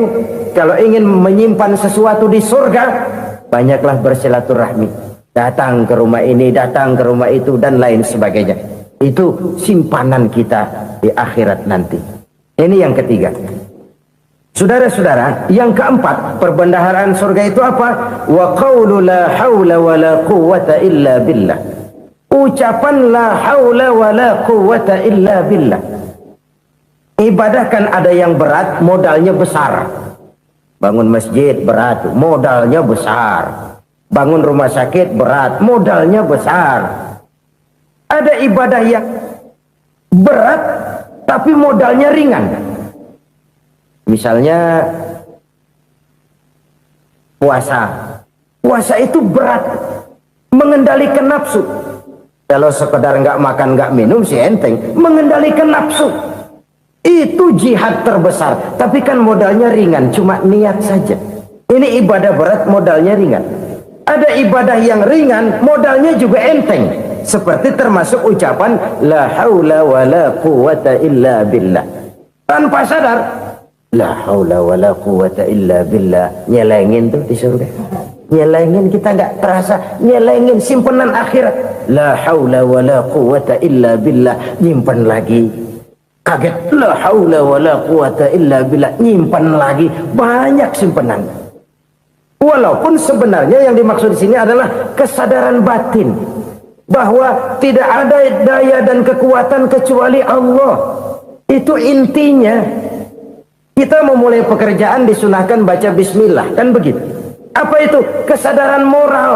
kalau ingin menyimpan sesuatu di surga, banyaklah bersilaturahmi. Datang ke rumah ini, datang ke rumah itu, dan lain sebagainya. Itu simpanan kita di akhirat nanti. Ini yang ketiga. Saudara-saudara, yang keempat, perbendaharaan surga itu apa? Wa qawlu la hawla wa la quwwata illa billah. Ucapan la hawla wa la quwwata illa billah. Ibadah kan ada yang berat, modalnya besar. Bangun masjid berat, modalnya besar. Bangun rumah sakit berat, modalnya besar. Ada ibadah yang berat tapi modalnya ringan. Misalnya puasa. Puasa itu berat, mengendalikan nafsu. Kalau sekedar nggak makan nggak minum sih enteng. Mengendalikan nafsu itu jihad terbesar. Tapi kan modalnya ringan, cuma niat saja. Ini ibadah berat, modalnya ringan. Ada ibadah yang ringan, modalnya juga enteng. Seperti termasuk ucapan la haula wa la quwwata illa billah. Tanpa sadar, la haula wa la quwwata illa billah. Nyelengin tuh di surga. Nyelengin, kita nggak terasa. Nyelengin simpenan akhirat. La haula wa la quwwata illa billah. Nyimpen lagi. Kaget, la haula wa la quwwata illa billah. Nyimpen lagi. Banyak simpenan. Walaupun sebenarnya yang dimaksud di sini adalah kesadaran batin. Bahwa tidak ada daya dan kekuatan kecuali Allah. Itu intinya. Kita memulai pekerjaan disunahkan baca bismillah, kan begitu. Apa itu? Kesadaran moral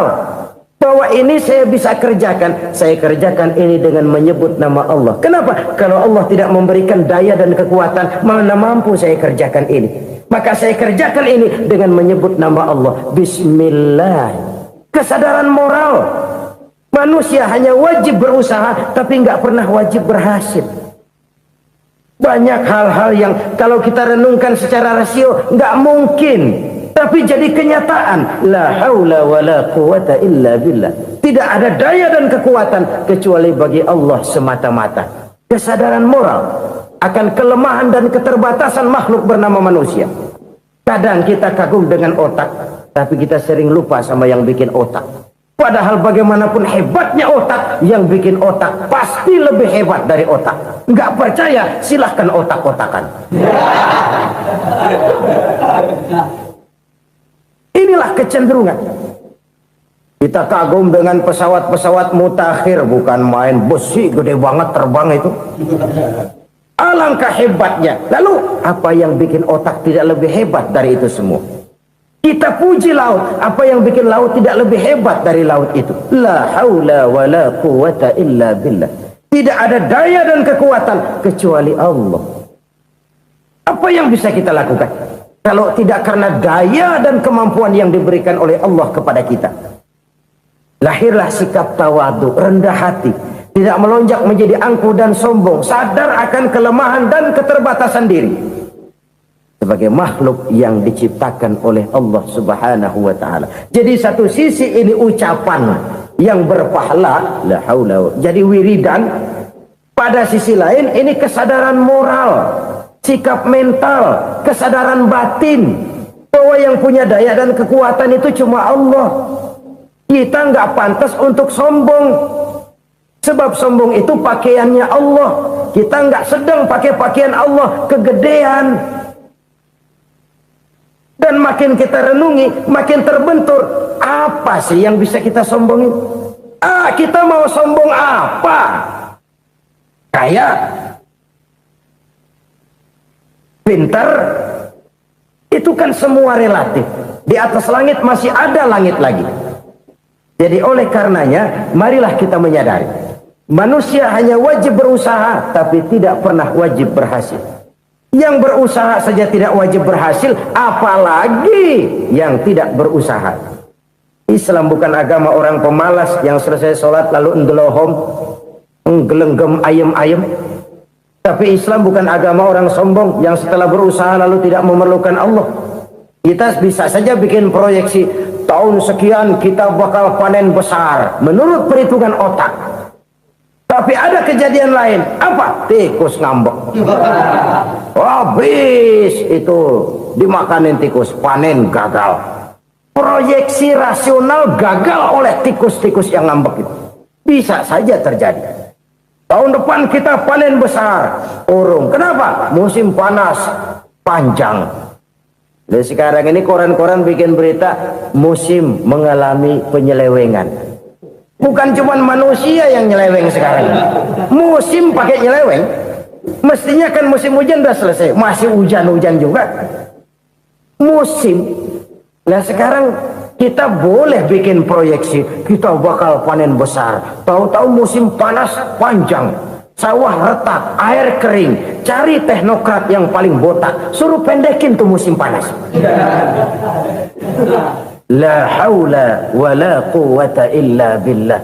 bahwa ini saya bisa kerjakan, saya kerjakan ini dengan menyebut nama Allah. Kenapa? Kalau Allah tidak memberikan daya dan kekuatan, mana mampu saya kerjakan ini. Maka saya kerjakan ini dengan menyebut nama Allah. Bismillah. Kesadaran moral. Manusia hanya wajib berusaha, tapi nggak pernah wajib berhasil. Banyak hal-hal yang kalau kita renungkan secara rasio nggak mungkin, tapi jadi kenyataan. La haula wa la quwata illa billah. Tidak ada daya dan kekuatan kecuali bagi Allah semata-mata. Kesadaran moral akan kelemahan dan keterbatasan makhluk bernama manusia. Kadang kita kagum dengan otak, tapi kita sering lupa sama yang bikin otak. Padahal bagaimanapun hebatnya otak, yang bikin otak pasti lebih hebat dari otak. Nggak percaya, silahkan otak-otakan. Inilah kecenderungan. Kita kagum dengan pesawat-pesawat mutakhir, bukan main, besi gede banget terbang itu. Alangkah hebatnya. Lalu apa yang bikin otak tidak lebih hebat dari itu semua? Kita puji laut, apa yang bikin laut tidak lebih hebat dari laut itu? La haula wa la quwata illa billah. Tidak ada daya dan kekuatan kecuali Allah. Apa yang bisa kita lakukan kalau tidak karena daya dan kemampuan yang diberikan oleh Allah kepada kita? Lahirlah sikap tawadu, rendah hati, tidak melonjak menjadi angkuh dan sombong, sadar akan kelemahan dan keterbatasan diri sebagai makhluk yang diciptakan oleh Allah Subhanahu wa taala. Jadi satu sisi ini ucapan yang berpahala, la haula, jadi wiridan. Pada sisi lain ini kesadaran moral, sikap mental, kesadaran batin bahwa yang punya daya dan kekuatan itu cuma Allah. Kita nggak pantas untuk sombong, sebab sombong itu pakaiannya Allah. Kita nggak sedang pakai pakaian Allah, kegedean. Dan makin kita renungi, makin terbentur. Apa sih yang bisa kita sombongin? Kita mau sombong apa? Kaya, pintar, itu kan semua relatif. Di atas langit masih ada langit lagi. Jadi oleh karenanya, marilah kita menyadari, manusia hanya wajib berusaha, tapi tidak pernah wajib berhasil. Yang berusaha saja tidak wajib berhasil, apalagi yang tidak berusaha. Islam bukan agama orang pemalas yang selesai sholat lalu ngelohom, nggelenggem ayem-ayem. Tapi Islam bukan agama orang sombong yang setelah berusaha lalu tidak memerlukan Allah. Kita bisa saja bikin proyeksi, tahun sekian kita bakal panen besar menurut perhitungan otak. Tapi ada kejadian lain. Apa? Tikus ngambek. Habis itu dimakanin tikus, panen gagal. Proyeksi rasional gagal oleh tikus-tikus yang ngambek itu. Bisa saja terjadi. Tahun depan kita panen besar, urung. Kenapa? Musim panas panjang. Dan sekarang ini koran-koran bikin berita musim mengalami penyelewengan. Bukan cuma manusia yang nyeleweng sekarang. Musim pakai nyeleweng. Mestinya kan musim hujan udah selesai, masih hujan-hujan juga. Musim. Nah sekarang kita boleh bikin proyeksi, kita bakal panen besar. Tahu-tahu musim panas panjang, sawah retak, air kering. Cari teknokrat yang paling botak, suruh pendekin tuh musim panas. La haula wa la quwata illa billah.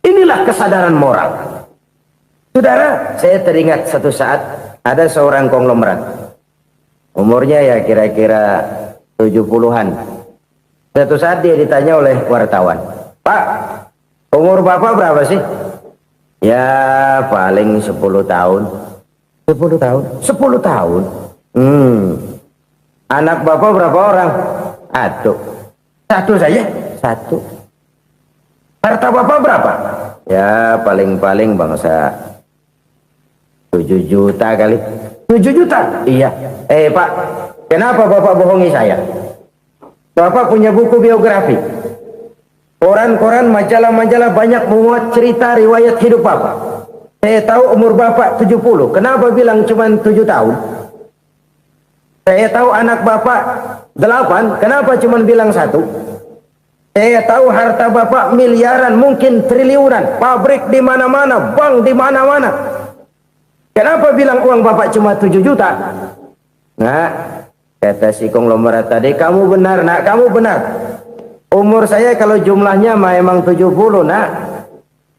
Inilah kesadaran moral. Saudara, saya teringat satu saat ada seorang konglomerat. Umurnya ya kira-kira 70-an. Satu saat dia ditanya oleh wartawan, "Pak, umur Bapak berapa sih?" "Ya, paling 10 tahun." 10 tahun? 10 tahun? Anak Bapak berapa orang? Aduh. Satu saja? Satu. Harta Bapak berapa? Ya paling-paling bangsa 7 juta kali. 7 juta? Iya. Pak, kenapa Bapak bohongi saya? Bapak punya buku biografi. Koran-koran, majalah-majalah banyak memuat cerita riwayat hidup Bapak. Saya tahu umur Bapak 70. Kenapa bilang cuma 7 tahun? Saya tahu anak Bapak 8. Kenapa cuma bilang 1? Saya tahu harta bapak miliaran, mungkin triliunan, pabrik di mana-mana, bank di mana-mana. Kenapa bilang uang bapak cuma 7 juta? Nah, kata si konglomerat tadi, kamu benar nak, kamu benar. Umur saya kalau jumlahnya memang 70 nak.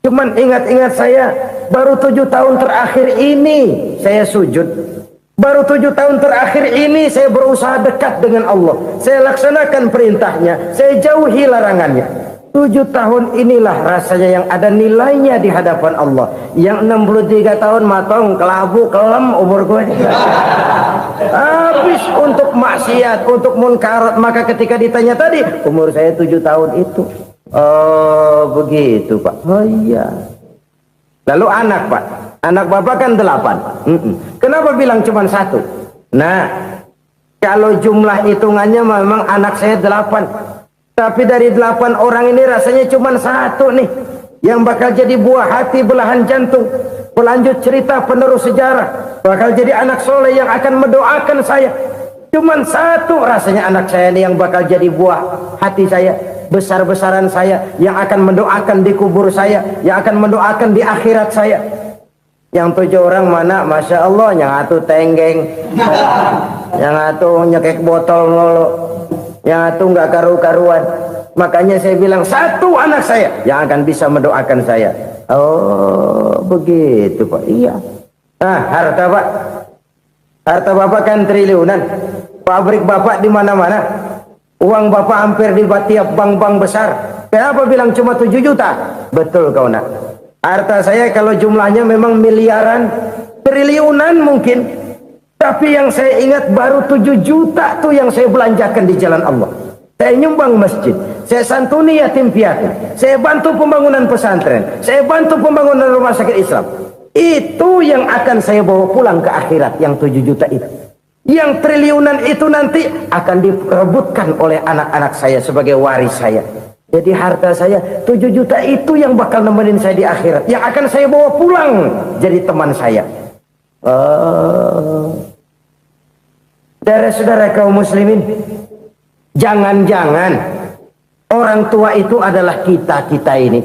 Cuman ingat-ingat saya, baru 7 tahun terakhir ini saya sujud. Baru 7 tahun terakhir ini saya berusaha dekat dengan Allah. Saya laksanakan perintahnya, saya jauhi larangannya. 7 tahun inilah rasanya yang ada nilainya di hadapan Allah. Yang 63 tahun matong, kelabu, kelam umur gue. Habis untuk maksiat, untuk munkarat. Maka ketika ditanya tadi, umur saya 7 tahun itu. Oh begitu Pak. Oh iya. Lalu anak Pak, anak bapak kan 8. Kenapa bilang cuma 1? Nah, kalau jumlah hitungannya memang anak saya 8. Tapi dari 8 orang ini rasanya cuma 1 nih yang bakal jadi buah hati, belahan jantung, pelanjut cerita, penerus sejarah, bakal jadi anak soleh yang akan mendoakan saya. Cuma 1 rasanya anak saya ini yang bakal jadi buah hati saya, besar-besaran saya, yang akan mendoakan di kubur saya, yang akan mendoakan di akhirat saya. Yang 7 orang mana, Masya Allah, yang satu tenggeng, yang satu nyekek botol mulu, yang satu nggak karu-karuan. Makanya saya bilang 1 anak saya yang akan bisa mendoakan saya. Oh begitu Pak. Iya. Nah, harta Pak, harta bapak kan triliunan, pabrik bapak di mana-mana, uang bapak hampir di tiap bank-bank besar. Kenapa bilang cuma 7 juta? Betul kau nak. Harta saya kalau jumlahnya memang miliaran, triliunan mungkin. Tapi yang saya ingat baru 7 juta tuh yang saya belanjakan di jalan Allah. Saya nyumbang masjid, saya santuni yatim piatu, saya bantu pembangunan pesantren, saya bantu pembangunan rumah sakit Islam. Itu yang akan saya bawa pulang ke akhirat, yang 7 juta itu. Yang triliunan itu nanti akan diperebutkan oleh anak-anak saya sebagai waris saya. Jadi harta saya 7 juta itu yang bakal nemenin saya di akhirat, yang akan saya bawa pulang jadi teman saya. Saudara-saudara kaum muslimin, jangan-jangan orang tua itu adalah kita-kita ini.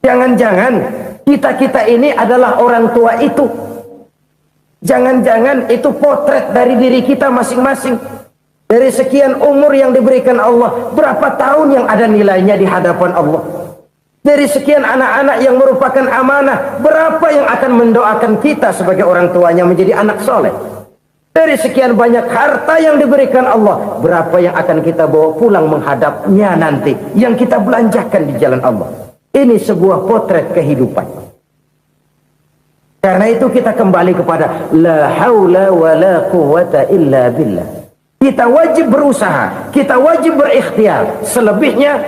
Jangan-jangan kita-kita ini adalah orang tua itu. Jangan-jangan itu potret dari diri kita masing-masing. Dari sekian umur yang diberikan Allah, berapa tahun yang ada nilainya di hadapan Allah? Dari sekian anak-anak yang merupakan amanah, berapa yang akan mendoakan kita sebagai orang tuanya menjadi anak soleh? Dari sekian banyak harta yang diberikan Allah, berapa yang akan kita bawa pulang menghadapnya nanti, yang kita belanjakan di jalan Allah? Ini sebuah potret kehidupan. Karena itu kita kembali kepada la haula wa la quwwata illa billah. Kita wajib berusaha, kita wajib berikhtiar. Selebihnya,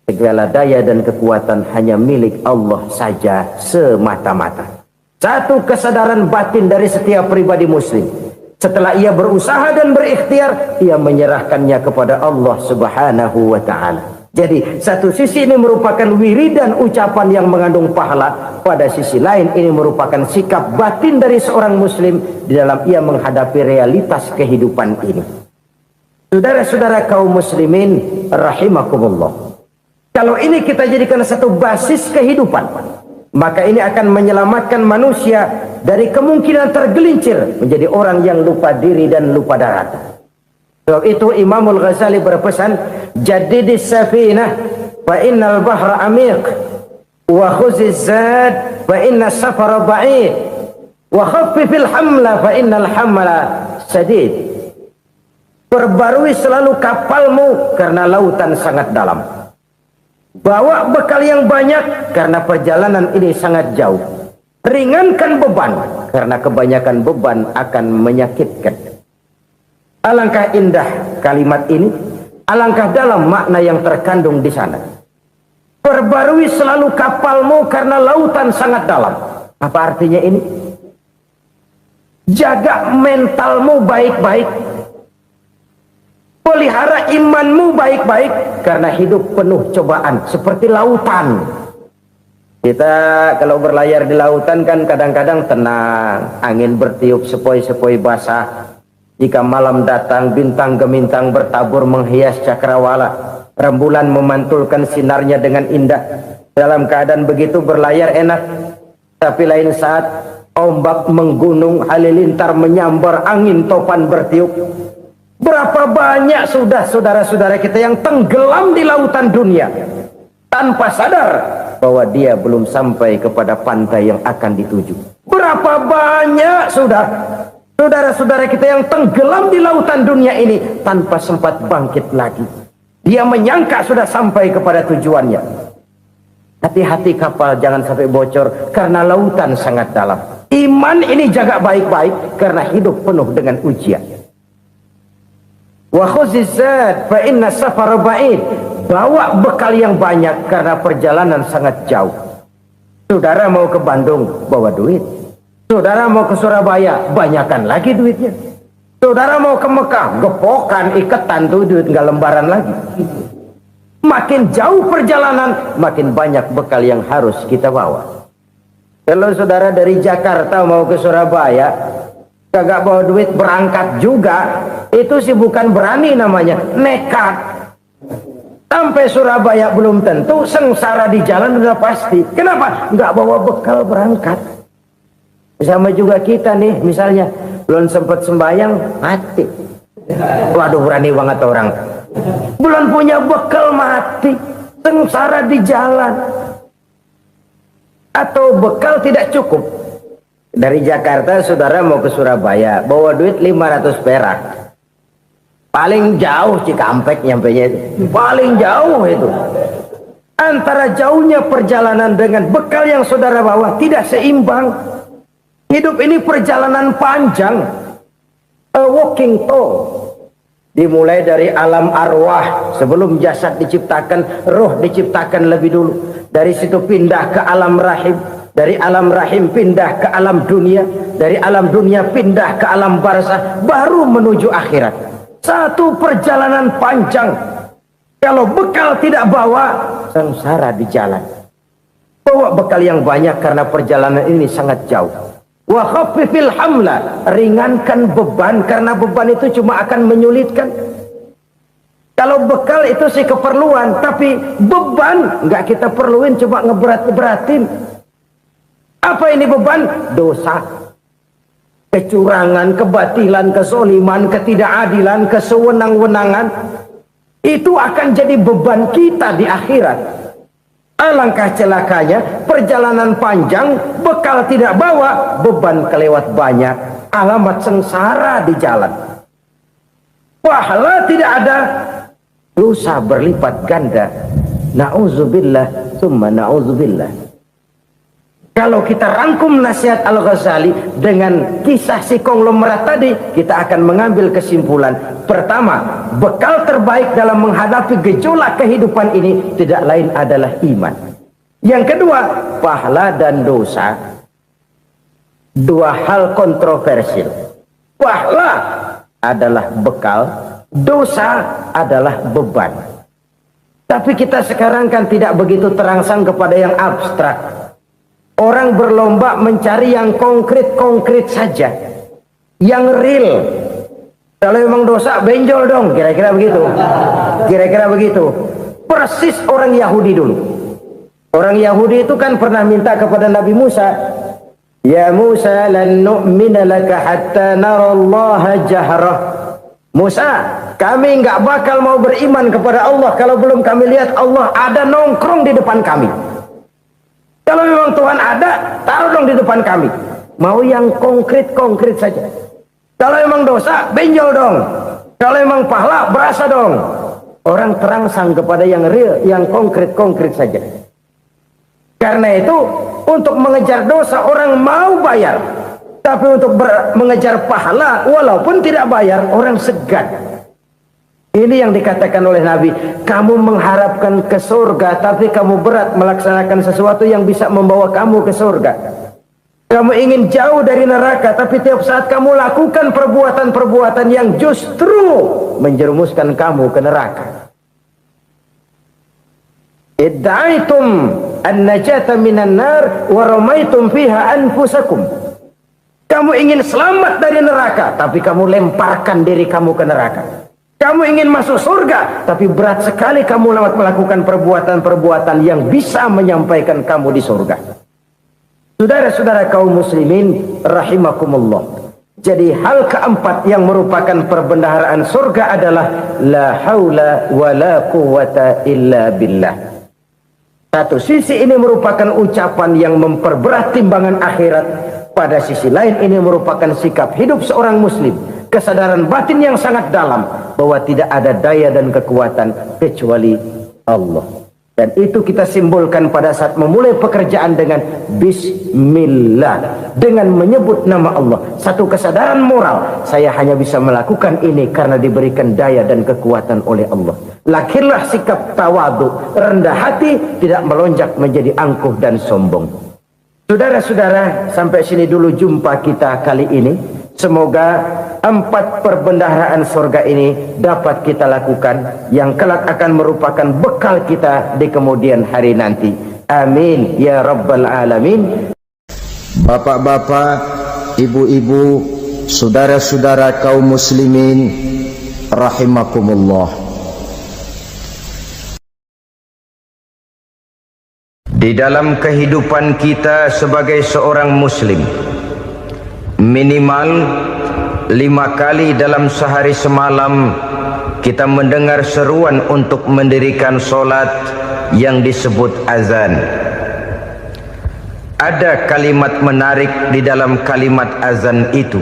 segala daya dan kekuatan hanya milik Allah saja semata-mata. Satu kesadaran batin dari setiap pribadi muslim. Setelah ia berusaha dan berikhtiar, ia menyerahkannya kepada Allah Subhanahu wa ta'ala. Jadi satu sisi ini merupakan wiridan ucapan yang mengandung pahala, pada sisi lain ini merupakan sikap batin dari seorang muslim di dalam ia menghadapi realitas kehidupan ini. Saudara-saudara kaum muslimin rahimakumullah, kalau ini kita jadikan satu basis kehidupan, maka ini akan menyelamatkan manusia dari kemungkinan tergelincir menjadi orang yang lupa diri dan lupa darat. Sebab itu Imamul Ghazali berpesan, jadidis safinah fa innal bahra amiq, wa khuziz zad fa inna safara ba'id, wa khaffifil hamla fa innal hamla sadid. Perbarui selalu kapalmu karena lautan sangat dalam. Bawa bekal yang banyak karena perjalanan ini sangat jauh. Ringankan beban karena kebanyakan beban akan menyakitkan. Alangkah indah kalimat ini, alangkah dalam makna yang terkandung di sana. Perbarui selalu kapalmu karena lautan sangat dalam. Apa artinya ini? Jaga mentalmu baik-baik. Pelihara imanmu baik-baik karena hidup penuh cobaan seperti lautan. Kita kalau berlayar di lautan kan kadang-kadang tenang, angin bertiup sepoi-sepoi basah. Jika malam datang, bintang gemintang bertabur menghias cakrawala. Rembulan memantulkan sinarnya dengan indah. Dalam keadaan begitu berlayar enak. Tapi lain saat ombak menggunung, halilintar menyambar, angin topan bertiup. Berapa banyak sudah saudara-saudara kita yang tenggelam di lautan dunia tanpa sadar bahwa dia belum sampai kepada pantai yang akan dituju. Berapa banyak sudah saudara-saudara kita yang tenggelam di lautan dunia ini tanpa sempat bangkit lagi. Dia menyangka sudah sampai kepada tujuannya. Tapi hati kapal jangan sampai bocor karena lautan sangat dalam. Iman ini jaga baik-baik karena hidup penuh dengan ujian. Wa khuzizat fa inna safara ba'id. Bawa bekal yang banyak karena perjalanan sangat jauh. Saudara mau ke Bandung, bawa duit. Saudara mau ke Surabaya, banyakan lagi duitnya. Saudara mau ke Mekah, gepokan, iketan tuh duit nggak lembaran lagi. Makin jauh perjalanan, makin banyak bekal yang harus kita bawa. Kalau saudara dari Jakarta mau ke Surabaya, kagak bawa duit berangkat juga, itu sih bukan berani namanya, nekat. Sampai Surabaya belum tentu, sengsara di jalan udah pasti. Kenapa? Nggak bawa bekal berangkat. Sama juga kita nih, misalnya belum sempat sembahyang, mati. Waduh, berani banget orang. Belum punya bekal, mati. Sengsara di jalan. Atau bekal tidak cukup. Dari Jakarta saudara mau ke Surabaya, bawa duit 500 perak. Paling jauh Cikampek nyampenya itu. Paling jauh itu. Antara jauhnya perjalanan dengan bekal yang saudara bawa tidak seimbang. Hidup ini perjalanan panjang. A walking tour. Dimulai dari alam arwah. Sebelum jasad diciptakan, roh diciptakan lebih dulu. Dari situ pindah ke alam rahim. Dari alam rahim pindah ke alam dunia. Dari alam dunia pindah ke alam barzah. Baru menuju akhirat. Satu perjalanan panjang. Kalau bekal tidak bawa, sengsara di jalan. Bawa bekal yang banyak karena perjalanan ini sangat jauh. Wa khaffifil hamla, ringankan beban karena beban itu cuma akan menyulitkan. Kalau bekal itu sih keperluan, tapi beban nggak kita perluin, coba ngeberat-beratin. Apa ini beban? Dosa, kecurangan, kebatilan, kesoliman, ketidakadilan, kesewenang-wenangan. Itu akan jadi beban kita di akhirat. Alangkah celakanya, perjalanan panjang, bekal tidak bawa, beban kelewat banyak, alamat sengsara di jalan. Pahala tidak ada, dosa berlipat ganda. Na'udzubillah, summa na'udzubillah. Kalau kita rangkum nasihat Al-Ghazali dengan kisah si konglomerat tadi, kita akan mengambil kesimpulan. Pertama, bekal terbaik dalam menghadapi gejolak kehidupan ini tidak lain adalah iman. Yang kedua, pahala dan dosa. Dua hal kontroversial. Pahala adalah bekal, dosa adalah beban. Tapi kita sekarang kan tidak begitu terangsang kepada yang abstrak. Orang berlomba mencari yang konkret-konkret saja. Yang real. Kalau memang dosa, benjol dong. Kira-kira begitu. Kira-kira begitu. Persis orang Yahudi dulu. Orang Yahudi itu kan pernah minta kepada Nabi Musa. Ya Musa, lan nu'mina laka hatta narallaha jahrah. Musa, kami nggak bakal mau beriman kepada Allah kalau belum kami lihat Allah ada nongkrong di depan kami. Kalau memang Tuhan ada, taruh dong di depan kami. Mau yang konkret-konkret saja. Kalau memang dosa, benjol dong. Kalau memang pahala, berasa dong. Orang terangsang kepada yang real, yang konkret-konkret saja. Karena itu, untuk mengejar dosa, orang mau bayar. Tapi untuk mengejar pahala, walaupun tidak bayar, orang segan. Ini yang dikatakan oleh Nabi, kamu mengharapkan ke surga, tapi kamu berat melaksanakan sesuatu yang bisa membawa kamu ke surga. Kamu ingin jauh dari neraka, tapi tiap saat kamu lakukan perbuatan-perbuatan yang justru menjerumuskan kamu ke neraka. Idda'aitum an-najata minan nar wa ramaitum fiha anfusakum. Kamu ingin selamat dari neraka, tapi kamu lemparkan diri kamu ke neraka. Kamu ingin masuk surga, tapi berat sekali kamu melakukan perbuatan-perbuatan yang bisa menyampaikan kamu di surga. Saudara-saudara kaum muslimin rahimakumullah. Jadi hal keempat yang merupakan perbendaharaan surga adalah la haula wa la quwwata illa billah. Satu sisi ini merupakan ucapan yang memperberat timbangan akhirat. Pada sisi lain ini merupakan sikap hidup seorang muslim. Kesadaran batin yang sangat dalam bahwa tidak ada daya dan kekuatan kecuali Allah. Dan itu kita simbolkan pada saat memulai pekerjaan dengan bismillah, dengan menyebut nama Allah. Satu kesadaran moral, saya hanya bisa melakukan ini karena diberikan daya dan kekuatan oleh Allah. Lahirlah sikap tawadu, rendah hati, tidak melonjak menjadi angkuh dan sombong. Saudara-saudara, sampai sini dulu jumpa kita kali ini. Semoga 4 perbendaharaan surga ini dapat kita lakukan, yang kelak akan merupakan bekal kita di kemudian hari nanti. Amin ya rabbal alamin. Bapak-bapak, ibu-ibu, saudara-saudara kaum muslimin rahimakumullah. Di dalam kehidupan kita sebagai seorang muslim, minimal 5 kali dalam sehari semalam kita mendengar seruan untuk mendirikan solat yang disebut azan. Ada kalimat menarik di dalam kalimat azan itu,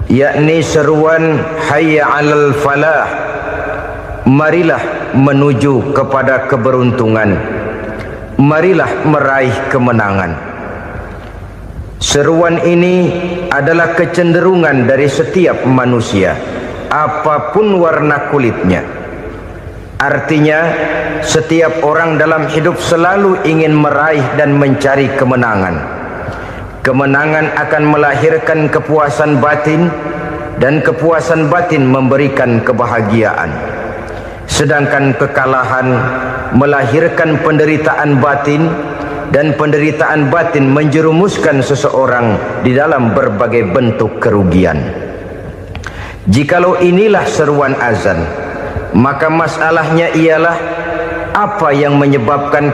yakni seruan hayya 'alal falah, marilah menuju kepada keberuntungan, marilah meraih kemenangan. Seruan ini adalah kecenderungan dari setiap manusia, apapun warna kulitnya. Artinya, setiap orang dalam hidup selalu ingin meraih dan mencari kemenangan. Kemenangan akan melahirkan kepuasan batin, dan kepuasan batin memberikan kebahagiaan. Sedangkan kekalahan melahirkan penderitaan batin, dan penderitaan batin menjerumuskan seseorang di dalam berbagai bentuk kerugian. Jikalau inilah seruan azan, maka masalahnya ialah apa yang menyebabkan